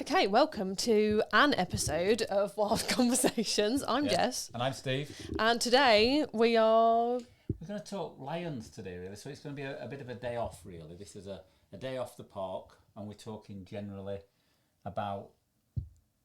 Okay, welcome to an episode of Wild Conversations. I'm Jess. And I'm Steve. And today we're going to talk lions today, really. So it's going to be a bit of a day off, really. This is a day off the park, and we're talking generally about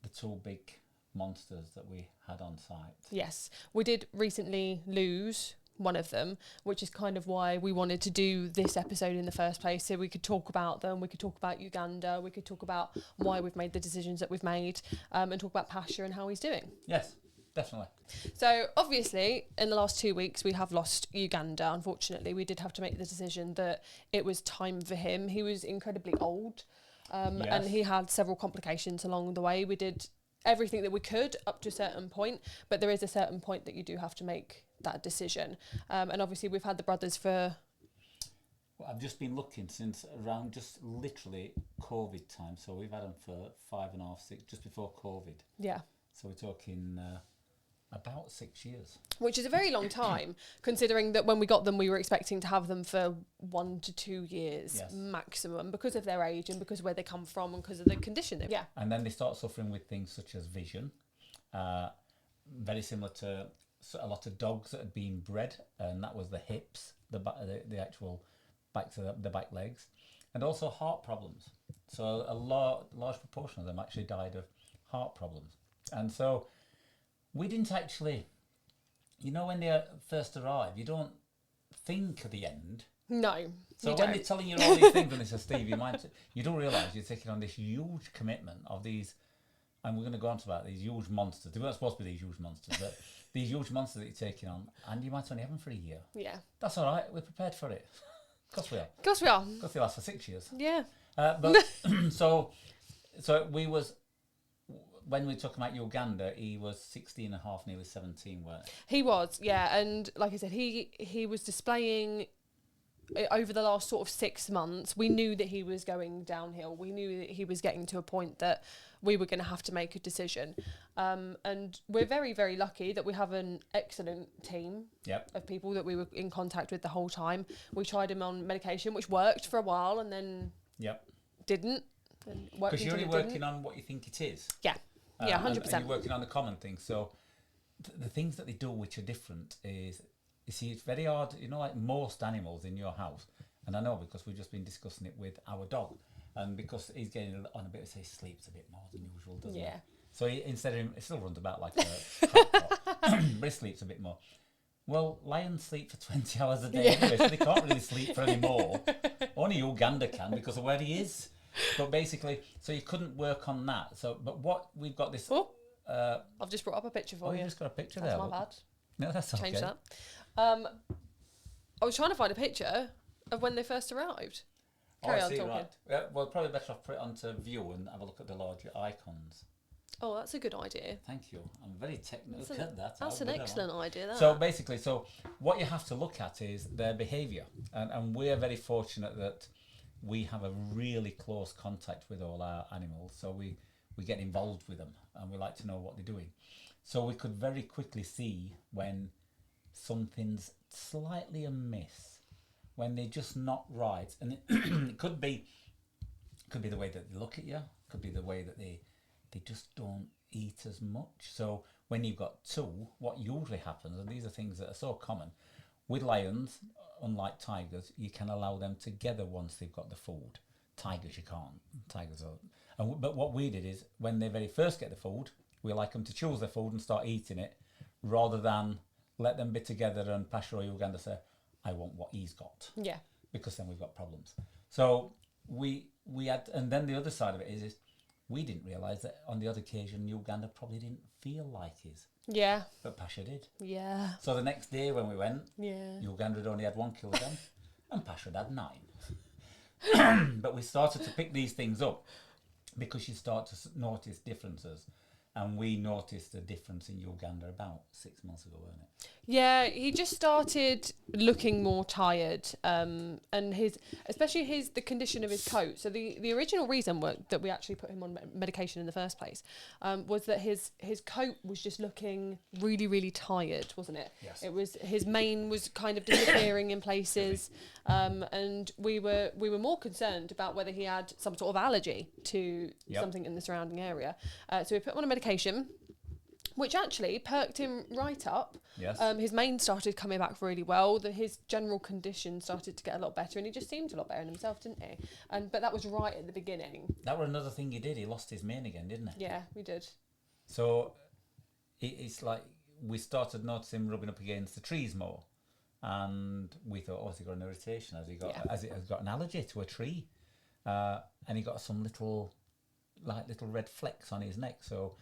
the two big monsters that we had on site. Yes, we did recently lose one of them, which is kind of why we wanted to do this episode in the first place, so we could talk about them, we could talk about Uganda, we could talk about why we've made the decisions that we've made, and talk about Pasha and how he's doing. Yes, definitely. So obviously in the last 2 weeks we have lost Uganda. Unfortunately, we did have to make the decision that it was time for him. He was incredibly old, and he had several complications along the way. We did everything that we could up to a certain point, but there is a certain point that you do have to make that decision, and obviously we've had the brothers for I've just been looking since around just literally COVID time, so we've had them for 5.5, 6, just before COVID. Yeah, so we're talking about 6 years, which is a very long time considering that when we got them we were expecting to have them for 1 to 2 years maximum, because of their age and because of where they come from and because of the condition they're and then they start suffering with things such as vision, very similar to a lot of dogs that had been bred, and that was the hips, the actual back to the back legs, and also heart problems. So a large proportion of them actually died of heart problems. And so we didn't actually, when they first arrive, you don't think of the end. No. So when they're telling you all these things, and they say, Steve, you don't realise you're taking on this huge commitment of these, and we're going to go on to about these huge monsters. They weren't supposed to be these huge monsters, but these huge monsters that you're taking on, and you might only have them for a year. Yeah. That's all right. We're prepared for it. Of course we are. Of course we are. Of course they last for 6 years. Yeah. But so we was, when we took him out Uganda, he was 16 and a half, nearly 17, weren't he? He was, yeah. And like I said, he was displaying over the last sort of 6 months. We knew that he was going downhill. We knew that he was getting to a point that we were going to have to make a decision. And we're very, very lucky that we have an excellent team of people that we were in contact with the whole time. We tried him on medication, which worked for a while, and then didn't. Because you're only working on what you think it is. Yeah. Yeah, 100%. And you're working on the common things. So the things that they do which are different is, you see, it's very hard, like most animals in your house. And I know because we've just been discussing it with our dog. And because he's getting on a bit, he sleeps a bit more than usual, doesn't he? So instead of him, he still runs about like a crackpot, but he sleeps a bit more. Well, lions sleep for 20 hours a day anyway, so they can't really sleep for any more. Only Uganda can because of where he is. But basically, so you couldn't work on that. So, but what we've got this. I've just brought up a picture for you. You just got a picture that's there. That's my bad. No, that's okay. Change that. I was trying to find a picture of when they first arrived. Carry on talking. Right. Yeah, well, probably better off put it onto view and have a look at the larger icons. Oh, that's a good idea. Thank you. I'm very technical. Look at that. That's an excellent idea. That. So basically, what you have to look at is their behaviour, and we're very fortunate that we have a really close contact with all our animals, so we get involved with them and we like to know what they're doing. So we could very quickly see when something's slightly amiss, when they're just not right, and it could be the way that they look at you, could be the way that they just don't eat as much. So when you've got two, what usually happens, and these are things that are so common with lions, unlike tigers, you can allow them together once they've got the food. Tigers you can't. Tigers are. But what we did is, when they very first get the food, we like them to choose their food and start eating it, rather than let them be together and Pasha or Uganda say, I want what he's got. Yeah. Because then we've got problems. So we had, and then the other side of it is we didn't realise that on the other occasion Uganda probably didn't feel like his. Yeah. But Pasha did. Yeah. So the next day when we went, yeah, Uganda had only had 1 kilogram and Pasha had 9. But we started to pick these things up because you start to notice differences. And we noticed a difference in Uganda about 6 months ago, weren't it? Yeah, he just started looking more tired, and especially the condition of his coat. So the original reason that we actually put him on medication in the first place was that his coat was just looking really, really tired, wasn't it? Yes. It was, his mane was kind of disappearing in places, and we were more concerned about whether he had some sort of allergy to something in the surrounding area. So we put him on a medication, which actually perked him right up. Yes. His mane started coming back really well. His general condition started to get a lot better, and he just seemed a lot better in himself, didn't he? But that was right at the beginning. That was another thing he did. He lost his mane again, didn't he? Yeah, we did. So it's like we started noticing him rubbing up against the trees more, and we thought, has he got an irritation? Has he got an allergy to a tree? And he got some little red flecks on his neck. So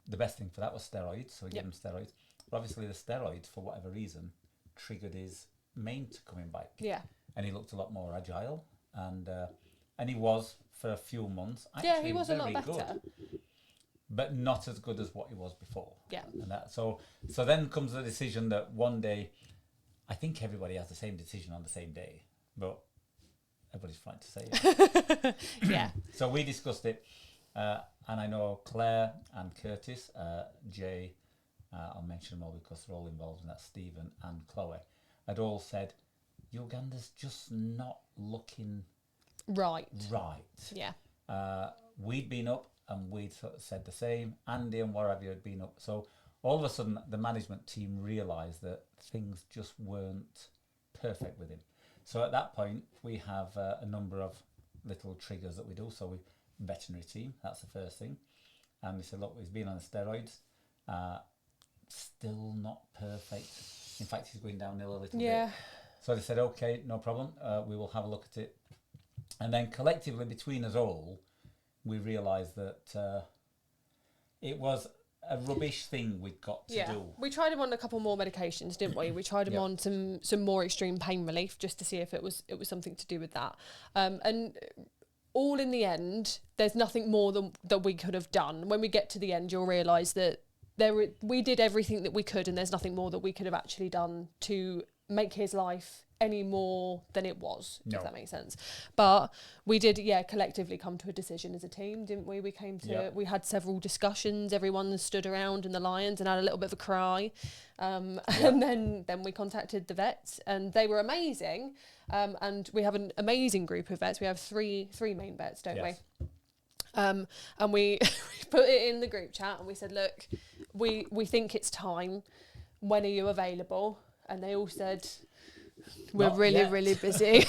the best thing for that was steroids. So we gave him steroids. But obviously the steroids, for whatever reason, triggered his mane to coming back. Yeah. And he looked a lot more agile, and he was for a few months. Actually, he was a lot better. Good, but not as good as what he was before. Yeah. And so then comes the decision that one day, I think everybody has the same decision on the same day, but everybody's frightened to say it. Yeah. So we discussed it, and I know Claire and Curtis, Jay, I'll mention them all because they're all involved in that, Stephen and Chloe, had all said, Uganda's just not looking right. Yeah. Yeah. We'd been up and we'd sort of said the same. Andy and what have you had been up. So all of a sudden the management team realised that things just weren't perfect with him. So at that point we have a number of little triggers that we do. So we veterinary team, that's the first thing. And we said, look, he's been on the steroids. Still not perfect. In fact, he's going downhill a little bit. So they said, okay, no problem. We will have a look at it. And then collectively between us all, we realised that it was a rubbish thing we'd got to do. We tried him on a couple more medications, didn't we? We tried him on some more extreme pain relief just to see if it was something to do with that. And all in the end, there's nothing more that we could have done. When we get to the end, you'll realise that we did everything that we could, and there's nothing more that we could have actually done to make his life any more than it was, if that makes sense. But we did, collectively come to a decision as a team, didn't we? We had several discussions. Everyone stood around in the Lions and had a little bit of a cry. And then we contacted the vets, and they were amazing. And we have an amazing group of vets. We have three main vets, don't we? And we put it in the group chat, and we said, look, we think it's time. When are you available? And they all said, we're really busy.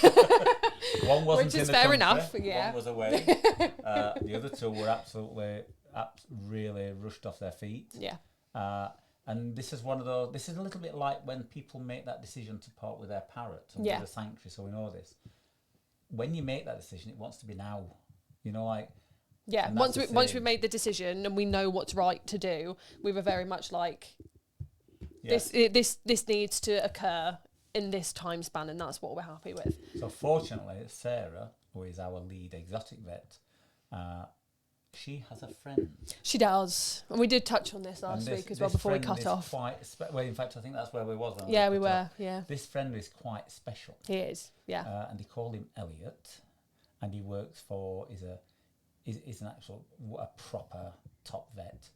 One wasn't which in is the fair country, enough. One was away. The other two were really rushed off their feet. Yeah. And this is one of those. This is a little bit like when people make that decision to part with their parrot and with a sanctuary. So we know this. When you make that decision, it wants to be now. You know, like. Yeah. Once we made the decision and we know what's right to do, we were very much like, this needs to occur in this time span, and that's what we're happy with. So fortunately, Sarah, who is our lead exotic vet, she has a friend. She does, and we did touch on this last week as well before we cut off. Well, in fact, I think that's where we was. We were. Yeah. This friend is quite special. He is. Yeah. And they call him Elliot, and he works for is a proper top vet,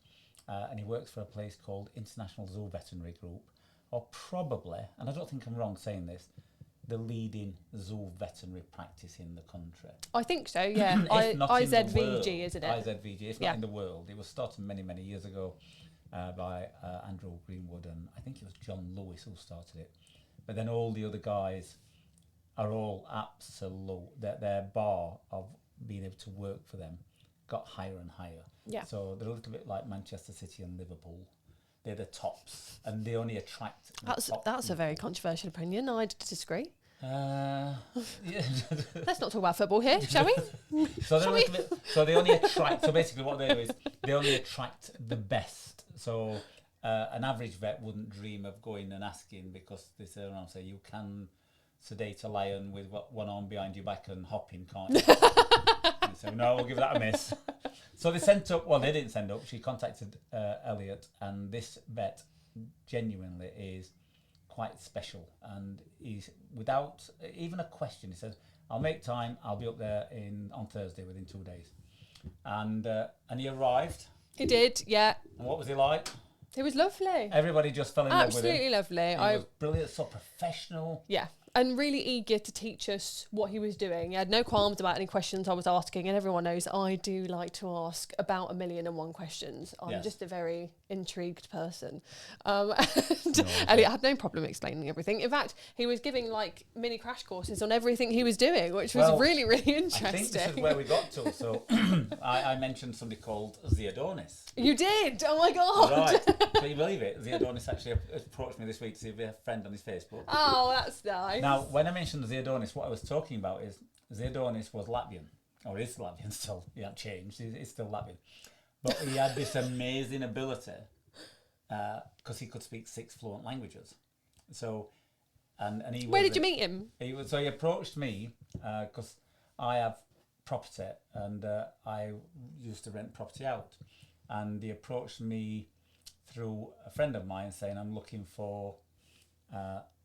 and he works for a place called International Zoo Veterinary Group, or probably, and I don't think I'm wrong saying this, the leading zoo veterinary practice in the country. I think so, yeah. IZVG, isn't it? IZVG, if not in the world. It was started many, many years ago by Andrew Greenwood, and I think it was John Lewis who started it. But then all the other guys are all absolute, their bar of being able to work for them got higher and higher. Yeah. So they're a little bit like Manchester City and Liverpool. They're the tops, and they only attract. That's a very controversial opinion. I'd disagree. Yeah. Let's not talk about football here, shall we? So they only attract. So basically, what they do is they only attract the best. So an average vet wouldn't dream of going and asking, because they say, you can sedate a lion with one arm behind your back and hopping, can't you? And so no, we'll give that a miss. So they sent up, well, they didn't send up, she contacted Elliot, and this vet genuinely is quite special. And he's, without even a question, he says, I'll make time, I'll be up there on Thursday within 2 days. And he arrived. He did, yeah. And what was he like? He was lovely. Everybody just fell in love with him. Absolutely lovely. He was brilliant, so professional. Yeah. And really eager to teach us what he was doing. He had no qualms about any questions I was asking, and everyone knows I do like to ask about 1,000,001 questions. I'm just a very intrigued person. Elliot had no problem explaining everything. In fact, he was giving like mini crash courses on everything he was doing, which was really, really interesting. I think this is where we got to. So I mentioned somebody called Theodonis. You did? Oh my God. Right. Can you believe it? Theodonis actually approached me this week to see if we have a friend on his Facebook. Oh, that's nice. Now, when I mentioned Theodonis, what I was talking about is Theodonis was Latvian, or is Latvian still. He hasn't changed. He's still Latvian. But he had this amazing ability because he could speak 6 fluent languages. So, and he. Where did you meet him? So he approached me because I have property and I used to rent property out, and he approached me through a friend of mine saying I'm looking for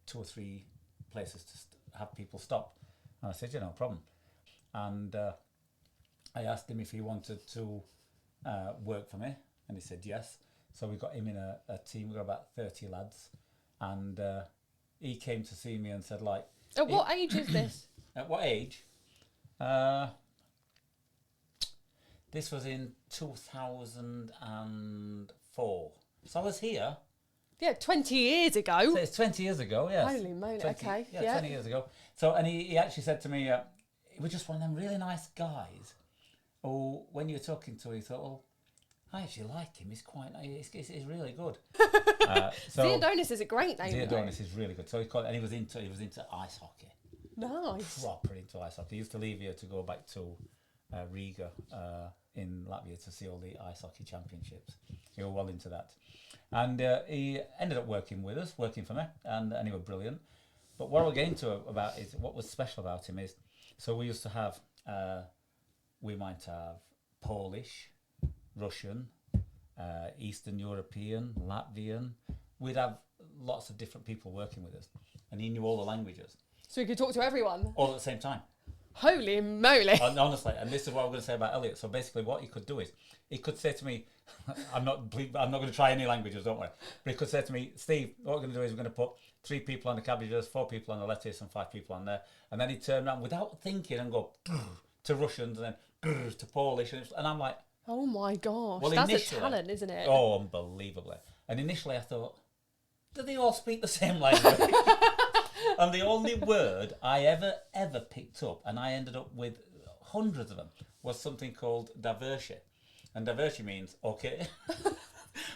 2 or 3 places to have people stop. And I said, no problem. And I asked him if he wanted to work for me, and he said yes. So we got him in a team. We got about 30 lads, and he came to see me and said, like, at what age is this? At what age? This was in 2004. So I was here. Yeah, 20 years ago. So it's 20 years ago, yes. Holy moly, 20, okay. Yeah, 20 years ago. So, and he actually said to me, he was just one of them really nice guys who, when you were talking to him, you thought, oh, I actually like him. He's quite, he's really good. Theodonis is a great name. Theodonis is really good. So he was into ice hockey. Nice. Proper into ice hockey. He used to leave here to go back to Riga in Latvia to see all the ice hockey championships. He was well into that. And he ended up working for me, and he was brilliant. But what we're getting to about is what was special about him is, so we used to have, we might have Polish, Russian, Eastern European, Latvian. We'd have lots of different people working with us, and he knew all the languages. So he could talk to everyone? All at the same time. Holy moly. And honestly, and this is what I'm going to say about Elliot. So basically what he could do is, he could say to me, I'm not going to try any languages, don't worry. But he could say to me, Steve, what we're going to do is we're going to put 3 people on the cabbages, 4 people on the lettuce, and 5 people on there. And then he'd turn around without thinking and go to Russians and then to Polish. And I'm like, oh my gosh. Well, that's a talent, isn't it? Oh, unbelievably. And initially I thought, do they all speak the same language? And the only word I ever picked up, and I ended up with hundreds of them, was something called diversi. And diversi means okay.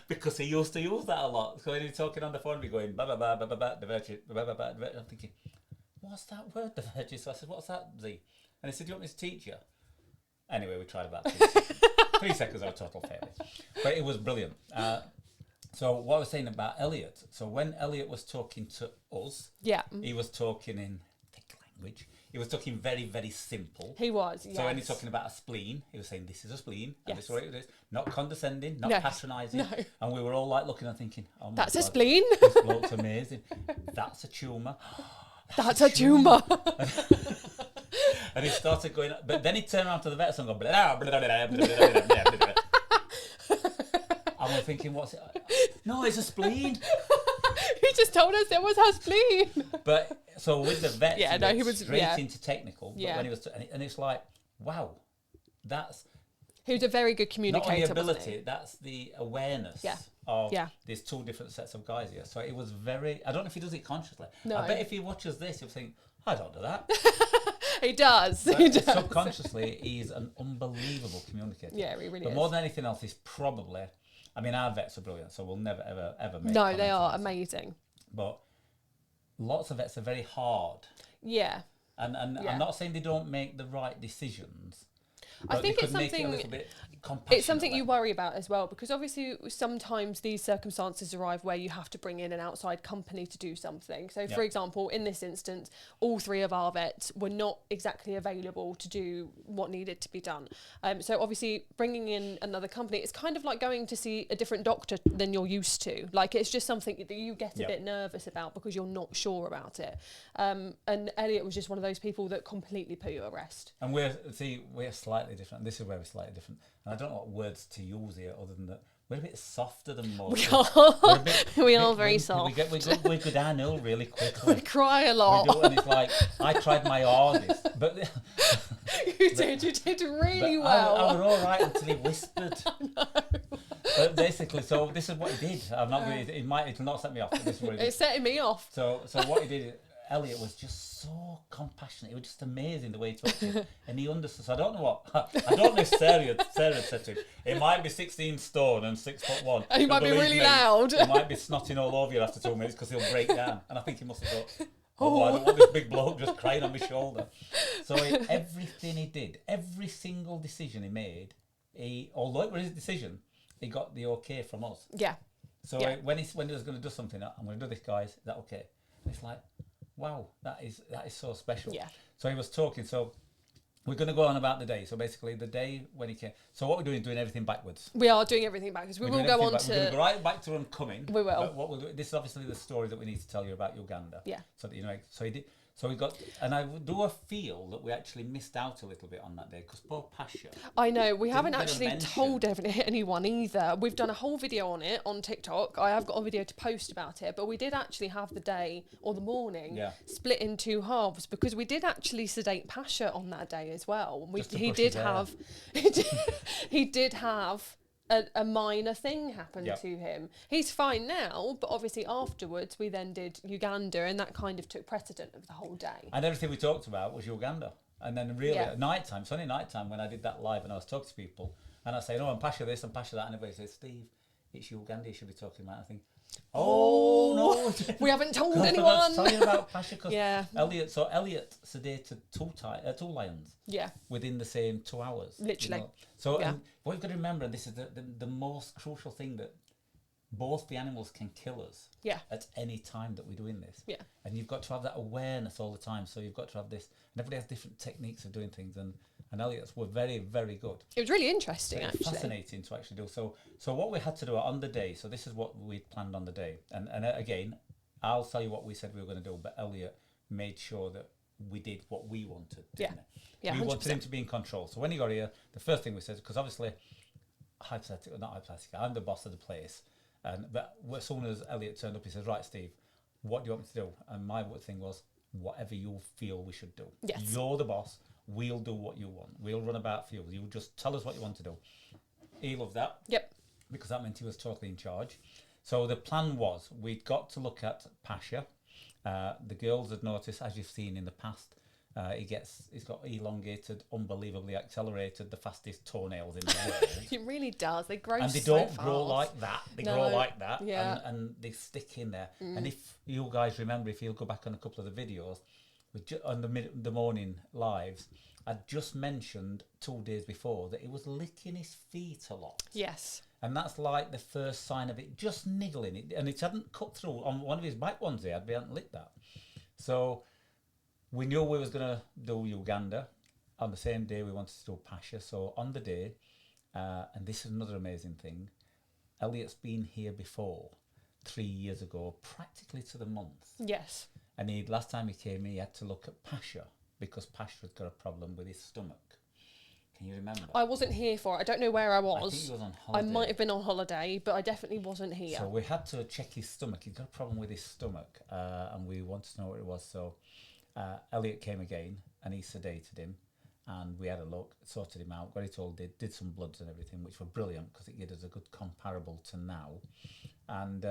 Because he used to use that a lot. So when he's talking on the phone, he'd be going, ba ba ba ba ba ba, diversi, ba ba ba ba. I'm thinking, what's that word, diversi? So I said, what's that, Z? And he said, do you want me to teach you? Anyway, we tried about 3 seconds. 3 seconds of a total failure. But it was brilliant. So what I was saying about Elliot, so when Elliot was talking to us, he was talking in thick language. He was talking very, very simple. He was, yes. So when he's talking about a spleen, he was saying, this is a spleen, and this is what it is. Not condescending, not patronising. No. And we were all like looking and thinking, oh my That's God, a spleen? This bloke's amazing. That's a tumour. That's a tumour. And he started going, but then he turned around to the vet and go, blah, blah, blah, blah, blah, blah, blah, blah. And we're thinking, what's it? No, it's a spleen. He just told us it was her spleen. But so with the vet, he was straight into technical. But when he was, and it's like, wow, that's. He was a very good communicator. Not only ability, that's the awareness of there's 2 different sets of guys here. So it was very. I don't know if he does it consciously. No. I bet if he watches this, he'll think, I don't do that. He does. But he does. Subconsciously, he's an unbelievable communicator. Yeah, he really is. But more than anything else, he's probably. I mean, our vets are brilliant, so we'll never, ever make. No, they are amazing. But lots of vets are very hard. Yeah. And I'm not saying they don't make the right decisions, But I think they it's could make it a something. little bit compassionate. It's something you worry about as well, because obviously sometimes these circumstances arrive where you have to bring in an outside company to do something. So, for example, in this instance, all 3 of our vets were not exactly available to do what needed to be done. So obviously bringing in another company, it's kind of like going to see a different doctor than you're used to. Like, it's just something that you get a bit nervous about because you're not sure about it. And Elliot was just one of those people that completely put you at rest. And we're slightly different. This is where we're slightly different. And I don't know what words to use here other than that we're a bit softer than most. We are very soft. We go downhill really quickly. We cry a lot. We do, and it's like, I tried my hardest, but you did really well. I was all right until he whispered. But basically, so this is what he did. I'm not really, it'll not set me off. But this is what he did. It's setting me off. So what he did, Elliot was just so compassionate. It was just amazing the way he talked to him. And he understood. So I don't know if Sarah had said to him, it might be 16 stone and 6'1". And he might be really loud. He might be snotting all over you after 2 minutes because he'll break down. And I think he must have thought, I don't want this big bloke just crying on my shoulder. So everything he did, every single decision he made, although it was his decision, he got the okay from us. Yeah. So when he was going to do something, I'm going to do this, guys. Is that okay? And it's like, wow, that is so special. Yeah. So he was talking. So we're going to go on about the day. So basically, the day when he came. So what we're doing is doing everything backwards. We are doing everything backwards. We will go on to. We're going to go right back to Uncoming. We will. But what we'll do. This is obviously the story that we need to tell you about Uganda. Yeah. So that you know. So he did. So we got, and I do feel that we actually missed out a little bit on that day because poor Pasha. I know, we haven't actually told anyone either. We've done a whole video on it on TikTok. I have got a video to post about it, but we did actually have the day or the morning split in 2 halves because we did actually sedate Pasha on that day as well. He did have a minor thing happen to him. He's fine now, but obviously afterwards we then did Uganda, and that kind of took precedent of the whole day. And everything we talked about was Uganda. And then really at night time, it's only night time when I did that live and I was talking to people and I say, no, I'm Pasha this and Pasha that, and everybody says, Steve, it's Uganda you should be talking about. I think, no, we haven't told anyone. I was telling you about Pasha because Elliot sedated 2 lions within the same 2 hours. Literally. You know? So and what you've got to remember, and this is the most crucial thing, that both the animals can kill us at any time that we're doing this. Yeah. And you've got to have that awareness all the time. So you've got to have this, and everybody has different techniques of doing things, and Elliot's were very, very good. It was really interesting, actually. Fascinating to actually do. So what we had to do on the day, so this is what we'd planned on the day. And again, I'll tell you what we said we were going to do, but Elliot made sure that we did what we wanted, didn't it? Yeah, we 100%. Wanted him to be in control. So when he got here, the first thing we said, because obviously, not hypothetical, I'm the boss of the place. But as soon as Elliot turned up, he said, right, Steve, what do you want me to do? And my thing was, whatever you feel we should do. Yes. You're the boss. We'll do what you want. We'll run about for you. You just tell us what you want to do. He loved that. Yep. Because that meant he was totally in charge. So the plan was, we'd got to look at Pasha. The girls had noticed, as you've seen in the past, he's got elongated, unbelievably accelerated, the fastest toenails in the world. It really does. They grow and they so don't fast. grow like that. They grow like that, and they stick in there. And if you guys remember, if you'll go back on a couple of the videos, on the morning lives, I'd just mentioned 2 days before that he was licking his feet a lot. Yes. And that's like the first sign of it, just niggling it. And it hadn't cut through. On one of his back ones he hadn't licked that. So we knew we was going to do Uganda. On the same day we wanted to do Pasha. So on the day, and this is another amazing thing, Elliot's been here before, 3 years ago, practically to the month. Yes. And last time he came, he had to look at Pasha because Pasha had got a problem with his stomach. Can you remember? I wasn't here for it. I don't know where I was. I think he was on holiday. I might have been on holiday, but I definitely wasn't here. So we had to check his stomach. He'd got a problem with his stomach, and we wanted to know what it was. So Elliot came again, and he sedated him, and we had a look, sorted him out, got it all did some bloods and everything, which were brilliant because it gave us a good comparable to now. And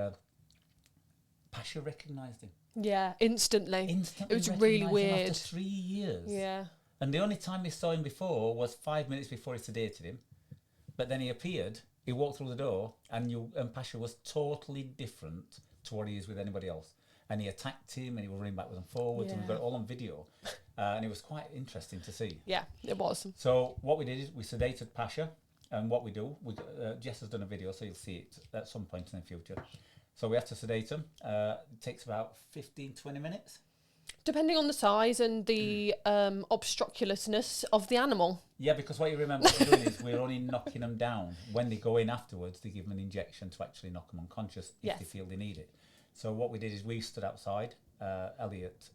Pasha recognised him. Yeah, instantly. It was really weird. After 3 years. Yeah. And the only time we saw him before was 5 minutes before he sedated him. But then he appeared, he walked through the door, and Pasha was totally different to what he is with anybody else. And he attacked him, and he was running backwards and forwards, and we got it all on video. and it was quite interesting to see. Yeah, it was. So what we did is we sedated Pasha, and what we do, Jess has done a video, so you'll see it at some point in the future. So we have to sedate them. It takes about 15-20 minutes. Depending on the size and the obstructulousness of the animal. Yeah, because what you remember what we're doing is we're only knocking them down. When they go in afterwards, they give them an injection to actually knock them unconscious if they feel they need it. So what we did is we stood outside. Elliot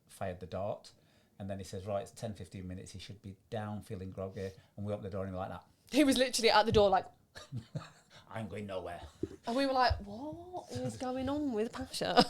fired the dart, and then he says, right, it's 10-15 minutes. He should be down, feeling groggy, and we opened the door and he was like that. He was literally at the door like... I'm going nowhere. And we were like, what is going on with Pasha?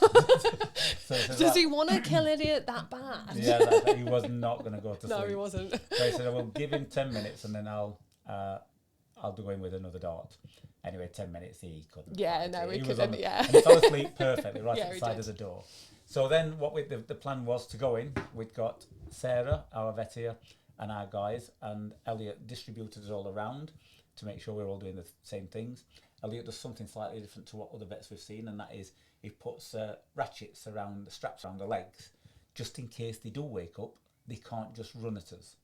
Does he want to kill Idiot that bad? Yeah, he was not going to go to sleep. No, he wasn't. So he said, I will give him 10 minutes and then I'll go in with another dart. Anyway, 10 minutes, he couldn't. Yeah, no, he couldn't, And he fell asleep perfectly right at the side of the door. So then the plan was to go in. We'd got Sarah, our vet here, and our guys, and Elliot distributed us all around to make sure we're all doing the same things. Elliot does something slightly different to what other vets we've seen, and that is he puts ratchets around the straps around the legs, just in case they do wake up, they can't just run at us,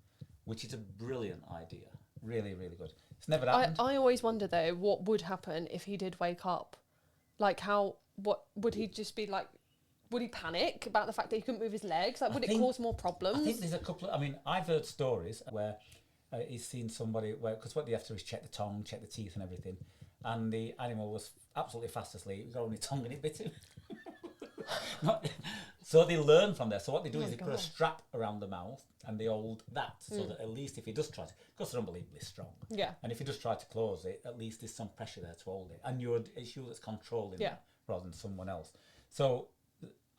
which is a brilliant idea. Really, really good. It's never happened. I always wonder though, what would happen if he did wake up? Like what would he just be like? Would he panic about the fact that he couldn't move his legs? Like, would it cause more problems? I think there's a couple of, I've heard stories where he's seen somebody because what they have to do is check the tongue, check the teeth and everything, and the animal was absolutely fast asleep. He got on his tongue and it bit him. So they learn from there. So what they do is they put a strap around the mouth and they hold that, so that at least if he does try to, because they're unbelievably strong. Yeah. And if he does try to close it, at least there's some pressure there to hold it, and it's you that's controlling it rather than someone else. So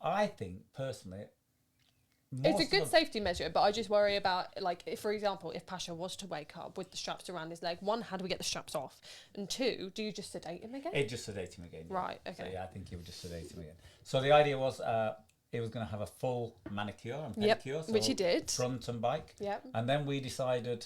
I think personally, it's a good safety measure, but I just worry about, like, if, for example, if Pasha was to wake up with the straps around his leg, one, how do we get the straps off? And two, do you just sedate him again? It just sedate him again. Right, okay. So, yeah, I think he would just sedate him again. So the idea was he was going to have a full manicure and pedicure. So which he did. Front and back. Yep. And then we decided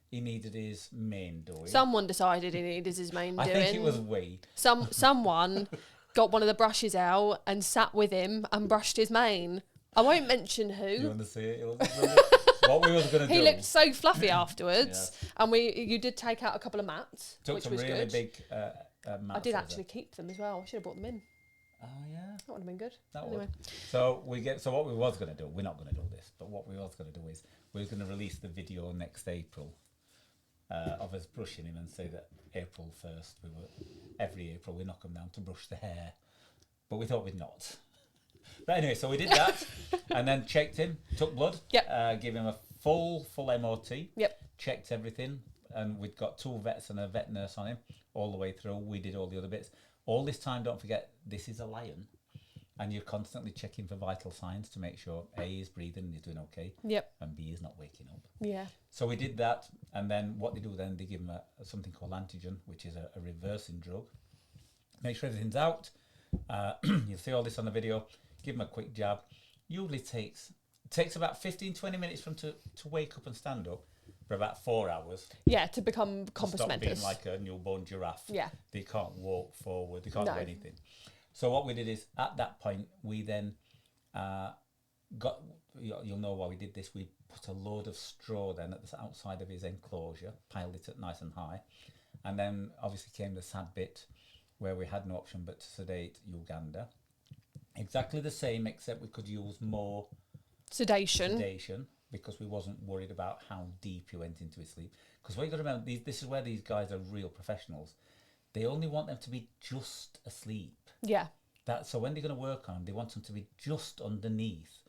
he needed his mane doing. Someone decided he needed his mane doing. I think it was we. Someone got one of the brushes out and sat with him and brushed his mane. I won't mention who. You want to see it? What we was going to do. He looked so fluffy afterwards, and you did take out a couple of mats, Took which some was really good. big mats. I did actually keep them as well. I should have brought them in. Oh yeah, that would have been good. Anyway. So what we was going to do. We're not going to do this, but what we was going to do is we're going to release the video next April of us brushing him and say that April 1st every April we knock him down to brush the hair, but we thought we'd not. But anyway, so we did that and then checked him, took blood, gave him a full MOT, checked everything, and we'd got 2 vets and a vet nurse on him all the way through. We did all the other bits. All this time, don't forget, this is a lion, and you're constantly checking for vital signs to make sure A is breathing and he's doing okay, and B is not waking up. Yeah. So we did that, and then what they do then, they give him something called antigen, which is a reversing drug. Make sure everything's out. You'll see all this on the video. Give him a quick jab. Usually takes about 15-20 minutes for him to wake up and stand up for about 4 hours. Yeah, to become compos mentis. Stop being like a newborn giraffe. Yeah. They can't walk forward. They can't do anything. So what we did is, at that point, we then got, you'll know why we did this, we put a load of straw then at the outside of his enclosure, piled it up nice and high, and then obviously came the sad bit where we had no option but to sedate Uganda. Exactly the same, except we could use more sedation because we wasn't worried about how deep he went into his sleep. Because what you got to remember, this is where these guys are real professionals. They only want them to be just asleep. Yeah. So when they're going to work on them, they want them to be just underneath.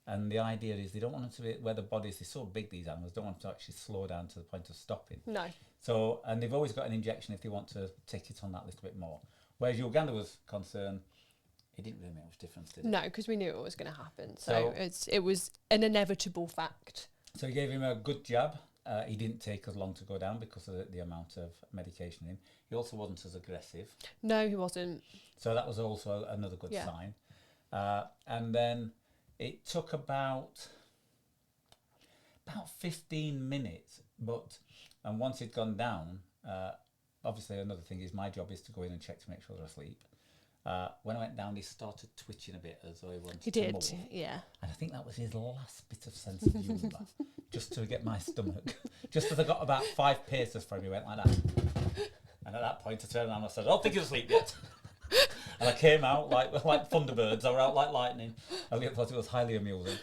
And the idea is they don't want them to be where the bodies, they're so big, these animals, don't want them to actually slow down to the point of stopping. No. So, and they've always got an injection if they want to take it on that little bit more. Whereas Uganda was concerned, it didn't really make much difference, did it? No, because we knew it was going to happen. So it was an inevitable fact. So we gave him a good jab. He didn't take as long to go down because of the amount of medication in him. He also wasn't as aggressive. No, he wasn't. So that was also another good sign. And then it took about 15 minutes. And once he'd gone down, obviously another thing is my job is to go in and check to make sure they're asleep. When I went down, he started twitching a bit as though he wanted He to did, move. yeah. And I think that was his last bit of sense of humour, just to get my stomach. Just as I got about 5 paces from him, he went like that. And at that point, I turned around and I said, I don't think he's asleep yet. And I came out like Thunderbirds. I were out like lightning. I thought it was highly amusing.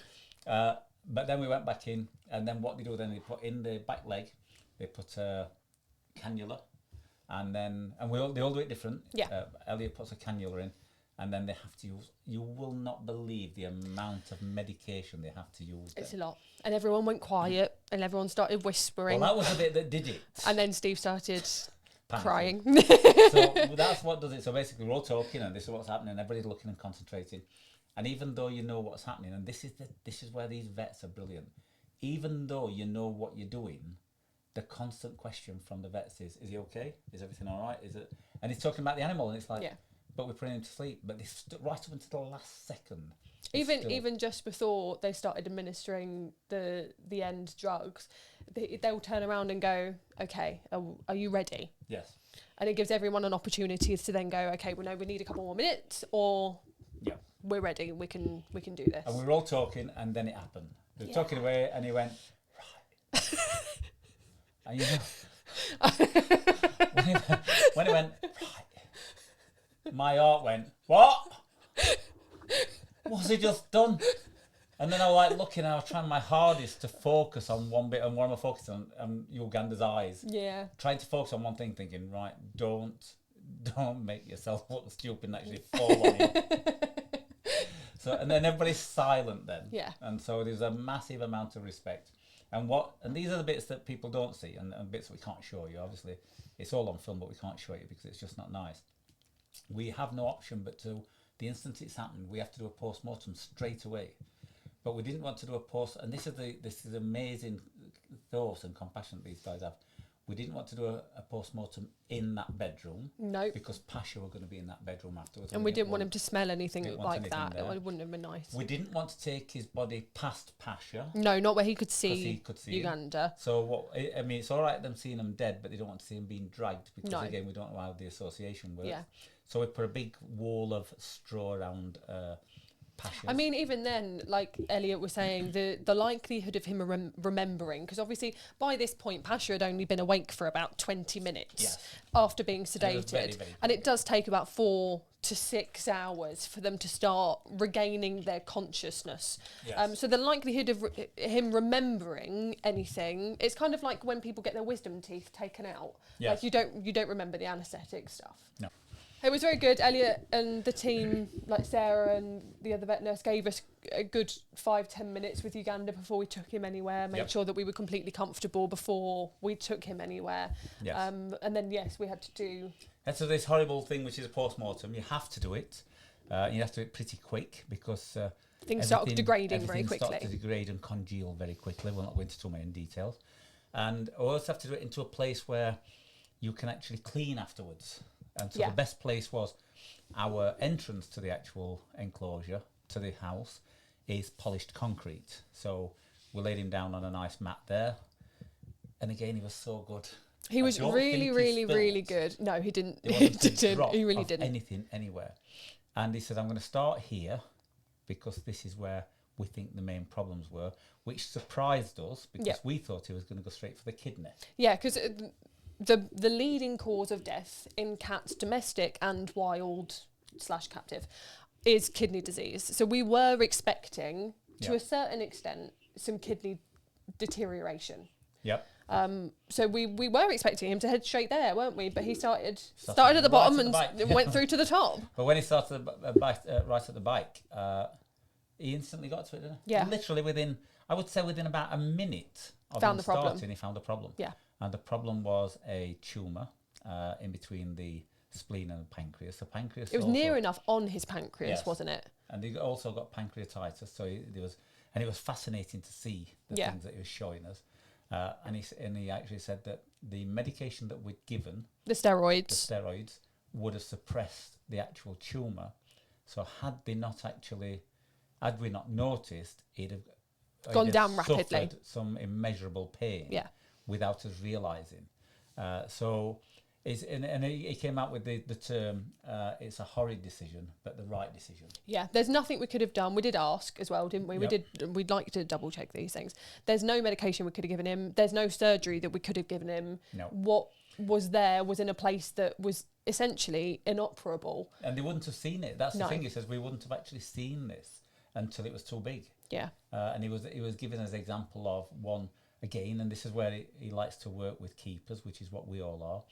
But then we went back in, and then what they do then, they put in the back leg, they put a cannula, and they all do it different. Yeah. Elliot puts a cannula in, and then they have to use, you will not believe the amount of medication they have to use. It's a lot. And everyone went quiet, and everyone started whispering. Well, that was the bit that did it. And then Steve started crying. So that's what does it. So basically, we're all talking, and this is what's happening. Everybody's looking and concentrating. And even though you know what's happening, and this is where these vets are brilliant. Even though you know what you're doing, the constant question from the vets is he okay? Is everything all right? Is it? And he's talking about the animal, and it's like, Yeah. but we're putting him to sleep. But they right up until the last second. Even just before they started administering the end drugs, they'll turn around and go, okay, are you ready? Yes. And it gives everyone an opportunity to then go, okay, well, no, we need a couple more minutes, or Yeah. we're ready, we can do this. And we were all talking, and then it happened. We were talking away, and he went, right. And you know, when he went, right, my heart went, what? What's he just done? And then I was like looking, I was trying my hardest to focus on one bit, and what am I focusing on? Uganda's eyes. Yeah. Trying to focus on one thing, thinking, right, don't make yourself look stupid and actually fall on it. So, and then everybody's silent then. Yeah. And so there's a massive amount of respect. And these are the bits that people don't see, and bits we can't show you. Obviously, it's all on film, but we can't show you because it's just not nice. We have no option but to, the instant it's happened, we have to do a post-mortem straight away. But we didn't want to do a post, and this is amazing thought and compassion that these guys have. We didn't want to do a post-mortem in that bedroom. No. Because Pasha were going to be in that bedroom afterwards. And we didn't want him to smell anything like anything that. there. It wouldn't have been nice. We didn't want to take his body past Pasha. No, not where he could see, He could see Uganda. So I mean, it's all right them seeing him dead, but they don't want to see him being dragged because No. again, we don't know how the association works. Yeah. So we put a big wall of straw around Pasha. I mean, even then, like Elliot was saying, the likelihood of him remembering, because obviously by this point, Pasha had only been awake for about 20 minutes Yes. after being And it was sedated. very, very And it does take about 4 to 6 hours for them to start regaining their consciousness. Yes. So the likelihood of him remembering anything, it's kind of like when people get their wisdom teeth taken out. Yes. Like you don't remember the anaesthetic stuff. No. It was very good. Elliot and the team, like Sarah and the other vet nurse, gave us a good 5-10 minutes with Uganda before we took him anywhere. Made Yep. sure that we were completely comfortable before we took him anywhere. Yes. And then yes, we had to do. And so this horrible thing, which is a post-mortem, you have to do it. You have to do it pretty quick because Things start degrading very everything quickly. starts to degrade and congeal very quickly. We'll not go into too many details. And we also have to do it into a place where you can actually clean afterwards. And so Yeah. the best place was our entrance to the actual enclosure, to the house, is polished concrete. So we laid him down on a nice mat there. And again, he was so good. He was don't really, think he really, spilt. really good. No, he didn't. There He wasn't a didn't. drop He really of didn't. anything anywhere. And he said, I'm going to start here because this is where we think the main problems were, which surprised us because Yep. we thought he was going to go straight for the kidney. Yeah, because the leading cause of death in cats, domestic and wild / captive, is kidney disease. So we were expecting, to Yeah. a certain extent, some kidney deterioration. Yep. So we were expecting him to head straight there, weren't we? But he started at the right bottom at and the bike. went through to the top. But when he started right at the bike, he instantly got to it, didn't he? Yeah. Literally within about a minute of Found him the problem. starting, he found the problem. Yeah. And the problem was a tumour in between the spleen and the pancreas. The pancreas It was also, near enough on his pancreas, Yes. wasn't it? and he also got pancreatitis. So it was fascinating to see the Yeah. things that he was showing us. And he actually said that the medication that we'd given, The the steroids. steroids, would have suppressed the actual tumour. So had we not noticed, he'd have Gone he'd down have rapidly. suffered some immeasurable pain Yeah. without us realising. So And he came out with the term, it's a horrid decision, but the right decision. Yeah, there's nothing we could have done. We did ask as well, didn't we? Yep. We'd like to double check these things. There's no medication we could have given him. There's no surgery that we could have given him. No. What was there was in a place that was essentially inoperable. And they wouldn't have seen it. That's No. the thing. He says we wouldn't have actually seen this until it was too big. Yeah. And he was giving us an example of one again, and this is where he likes to work with keepers, which is what we all are.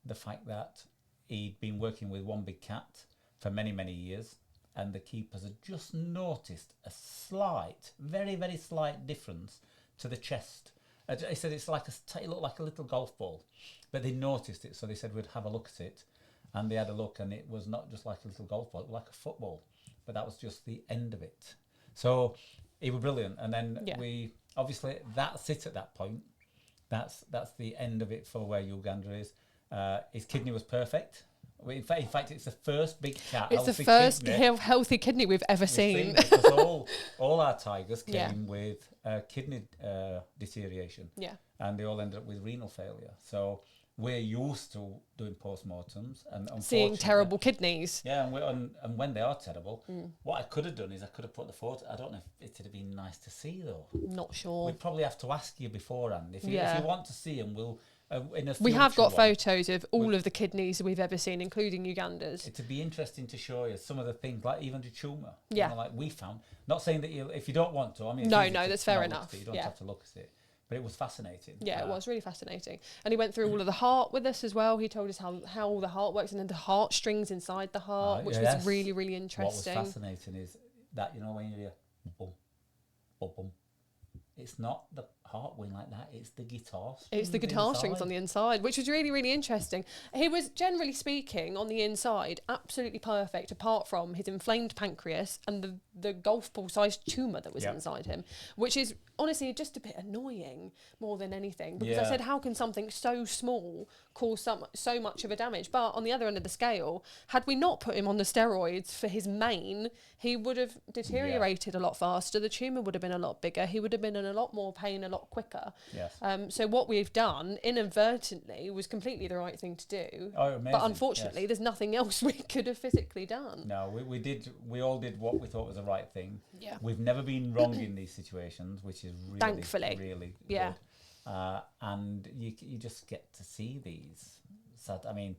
The fact that he'd been working with one big cat for many, many years, and the keepers had just noticed a slight, very, very slight difference to the chest. He said it's like it looked like a little golf ball, but they noticed it, so they said we'd have a look at it, and they had a look, and it was not just like a little golf ball, it was like a football, but that was just the end of it. So he was brilliant, and then we obviously that's it at that point. That's the end of it for where Uganda is. His kidney was perfect. In fact, it's the first big cat. It's the first healthy kidney we've ever seen. Because all our tigers came with kidney deterioration. Yeah. And they all ended up with renal failure. So we're used to doing postmortems and seeing terrible kidneys. Yeah, and when they are terrible, what I could have done is I could have put the photo. I don't know if it would have been nice to see though. Not sure. We'd probably have to ask you beforehand if you want to see them. We'll. We have got photos of all of the kidneys we've ever seen, including Uganda's. It'd be interesting to show you some of the things, like even the tumour. Yeah. You know, like we found. Not saying that if you don't want to. I mean, no, that's fair enough. You don't have to look at it. But it was fascinating. Yeah, it was really fascinating. And he went through all of the heart with us as well. He told us how all the heart works and then the heartstrings inside the heart, which was really, really interesting. What was fascinating is that, when you hear boom, boom, boom, it's not the heart going like that, it's the guitar strings. It's the guitar strings on the inside, which was really, really interesting. He was, generally speaking, on the inside, absolutely perfect, apart from his inflamed pancreas and the golf ball-sized tumour that was inside him, which is honestly just a bit annoying more than anything. Because I said, how can something so small cause so much of a damage? But on the other end of the scale, had we not put him on the steroids for his main, he would have deteriorated a lot faster. The tumour would have been a lot bigger. He would have been in a lot more pain a lot quicker. Yes. So what we've done inadvertently was completely the right thing to do. Oh, amazing. But unfortunately, there's nothing else we could have physically done. No, we all did what we thought was the right thing. Yeah. We've never been wrong in these situations, which is really, thankfully, really good. And you just get to see these. So, I mean,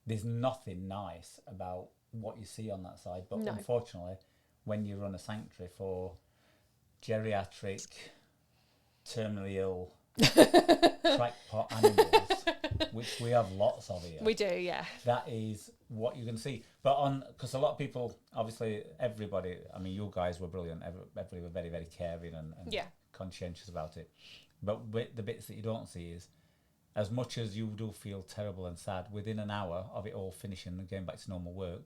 there's nothing nice about what you see on that side, but unfortunately, when you run a sanctuary for geriatric, terminally ill, crackpot animals, which we have lots of here. We do, yeah. That is what you're going to see. But because a lot of people, obviously, everybody, I mean, you guys were brilliant. Everybody were very, very caring and conscientious about it. But the bits that you don't see is, as much as you do feel terrible and sad, within an hour of it all finishing and going back to normal work,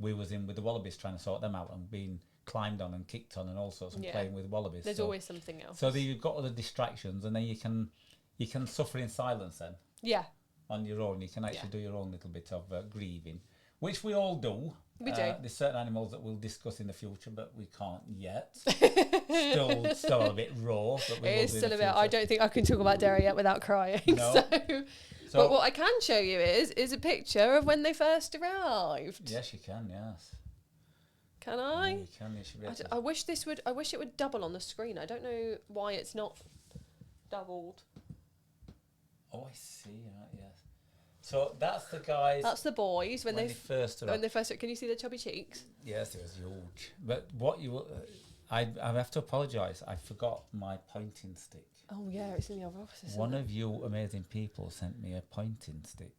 we was in with the wallabies trying to sort them out and being climbed on and kicked on and all sorts and playing with wallabies. There's always something else. So you've got other distractions, and then you can suffer in silence then. Yeah. On your own, you can actually do your own little bit of grieving, which we all do. We do. There's certain animals that we'll discuss in the future, but we can't yet. still a bit raw. But we it will is do still in a the bit. future. I don't think I can talk about dairy yet without crying. No. So, but what I can show you is a picture of when they first arrived. Yes, you can. Yes. Can I? Yeah, you can. You should be able to. I wish this would. I wish it would double on the screen. I don't know why it's not doubled. Oh, I see. Right, yes. So that's the guys. That's the boys when they first arrived. when they first. Can you see their chubby cheeks? Yes, it was huge. But what you, I have to apologise. I forgot my pointing stick. Oh yeah, it's in the other office. One of you amazing people sent me a pointing stick.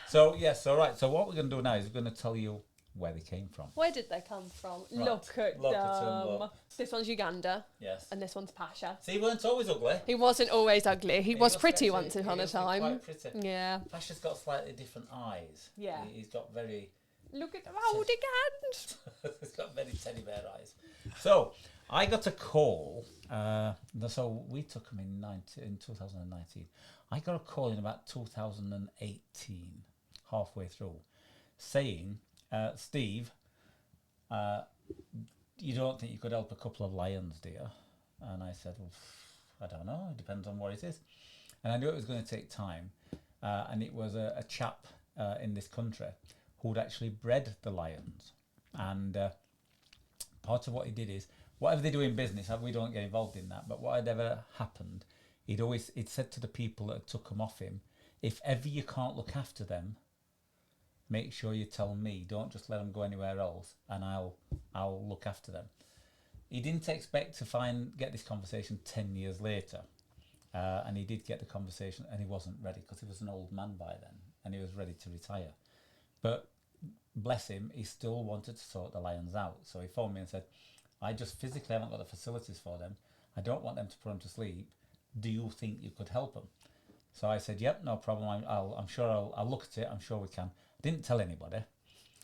So yes, all right. So what we're going to do now is we're going to tell you where they came from. Where did they come from? Right. Look at them. Look. This one's Uganda. Yes. And this one's Pasha. See, he weren't always ugly. He wasn't always ugly. He was pretty once upon a time. Quite pretty. Yeah. Pasha's got slightly different eyes. Yeah. He's got very. Look at them holding hands. He's got very teddy bear eyes. So I got a call. So we took him in 2019. I got a call in about 2018, halfway through, saying, Steve, you don't think you could help a couple of lions, dear? And I said, well, I don't know. It depends on what it is. And I knew it was going to take time. and it was a chap in this country who'd actually bred the lions. And part of what he did is, whatever they do in business, we don't get involved in that, but whatever happened, he'd said to the people that took them off him, if ever you can't look after them, make sure you tell me. Don't just let them go anywhere else, and I'll look after them. He didn't expect to get this conversation 10 years later, and he did get the conversation, and he wasn't ready because he was an old man by then, and he was ready to retire. But bless him, he still wanted to sort the lions out. So he phoned me and said, I just physically haven't got the facilities for them. I don't want them to put them to sleep. Do you think you could help them? So I said, yep, no problem. I'm sure I'll look at it. I'm sure we can. I didn't tell anybody.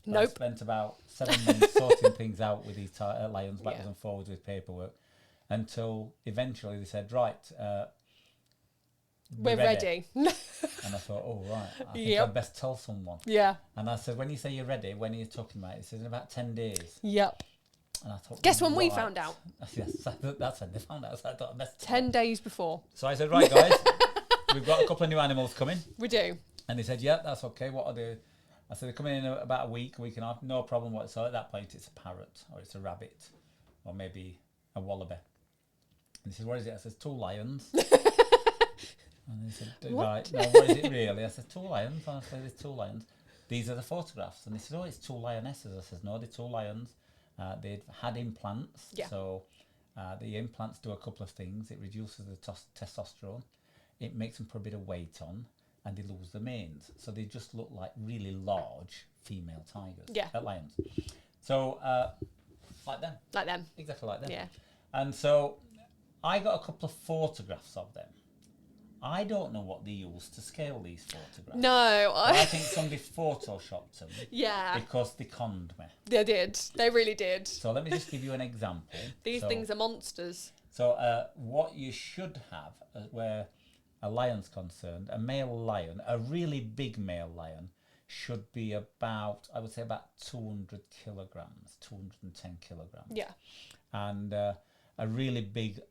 Nope. I spent about 7 months sorting things out with these lions backwards and forwards with paperwork, until eventually they said, right, we're ready. And I thought, oh, right, I think I'd best tell someone. Yeah. And I said, when you say you're ready, when are you talking about it? He said, in about 10 days. Yep. And I thought, guess when we found out? Yes, that's when they found out. So I thought, best 10 days before. So I said, right, guys, we've got a couple of new animals coming. We do. And they said, yeah, that's okay. What are they? I said, they're coming in about a week and a half. No problem whatsoever. So at that point, it's a parrot, or it's a rabbit, or maybe a wallaby. And he said, what is it? I said, 2 lions. And he said, right, no, what is it really? I said, 2 lions. And I said, there's 2 lions. These are the photographs. And he said, oh, it's 2 lionesses. I said, no, they're 2 lions. They'd had implants. Yeah. So the implants do a couple of things. It reduces the testosterone. It makes them put a bit of weight on, and they lose the manes. So they just look like really large female tigers. Yeah. Lions. So like them. Like them. Exactly like them. Yeah. And so I got a couple of photographs of them. I don't know what they used to scale these photographs. No. I think somebody photoshopped them. Yeah. Because they conned me. They did. They really did. So let me just give you an example. These things are monsters. So what you should have, where a lion's concerned, a male lion, a really big male lion, should be about, I would say, about 200 kilograms, 210 kilograms. Yeah. And a really big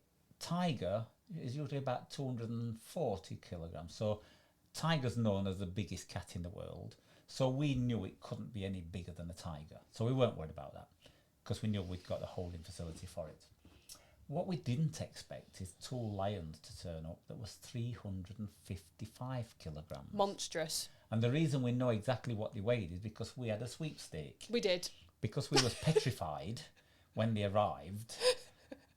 tiger is usually about 240 kilograms. So tiger's known as the biggest cat in the world. So we knew it couldn't be any bigger than a tiger. So we weren't worried about that because we knew we'd got the holding facility for it. What we didn't expect is 2 lions to turn up that was 355 kilograms. Monstrous. And the reason we know exactly what they weighed is because we had a sweepstake. We did. Because we was petrified when they arrived.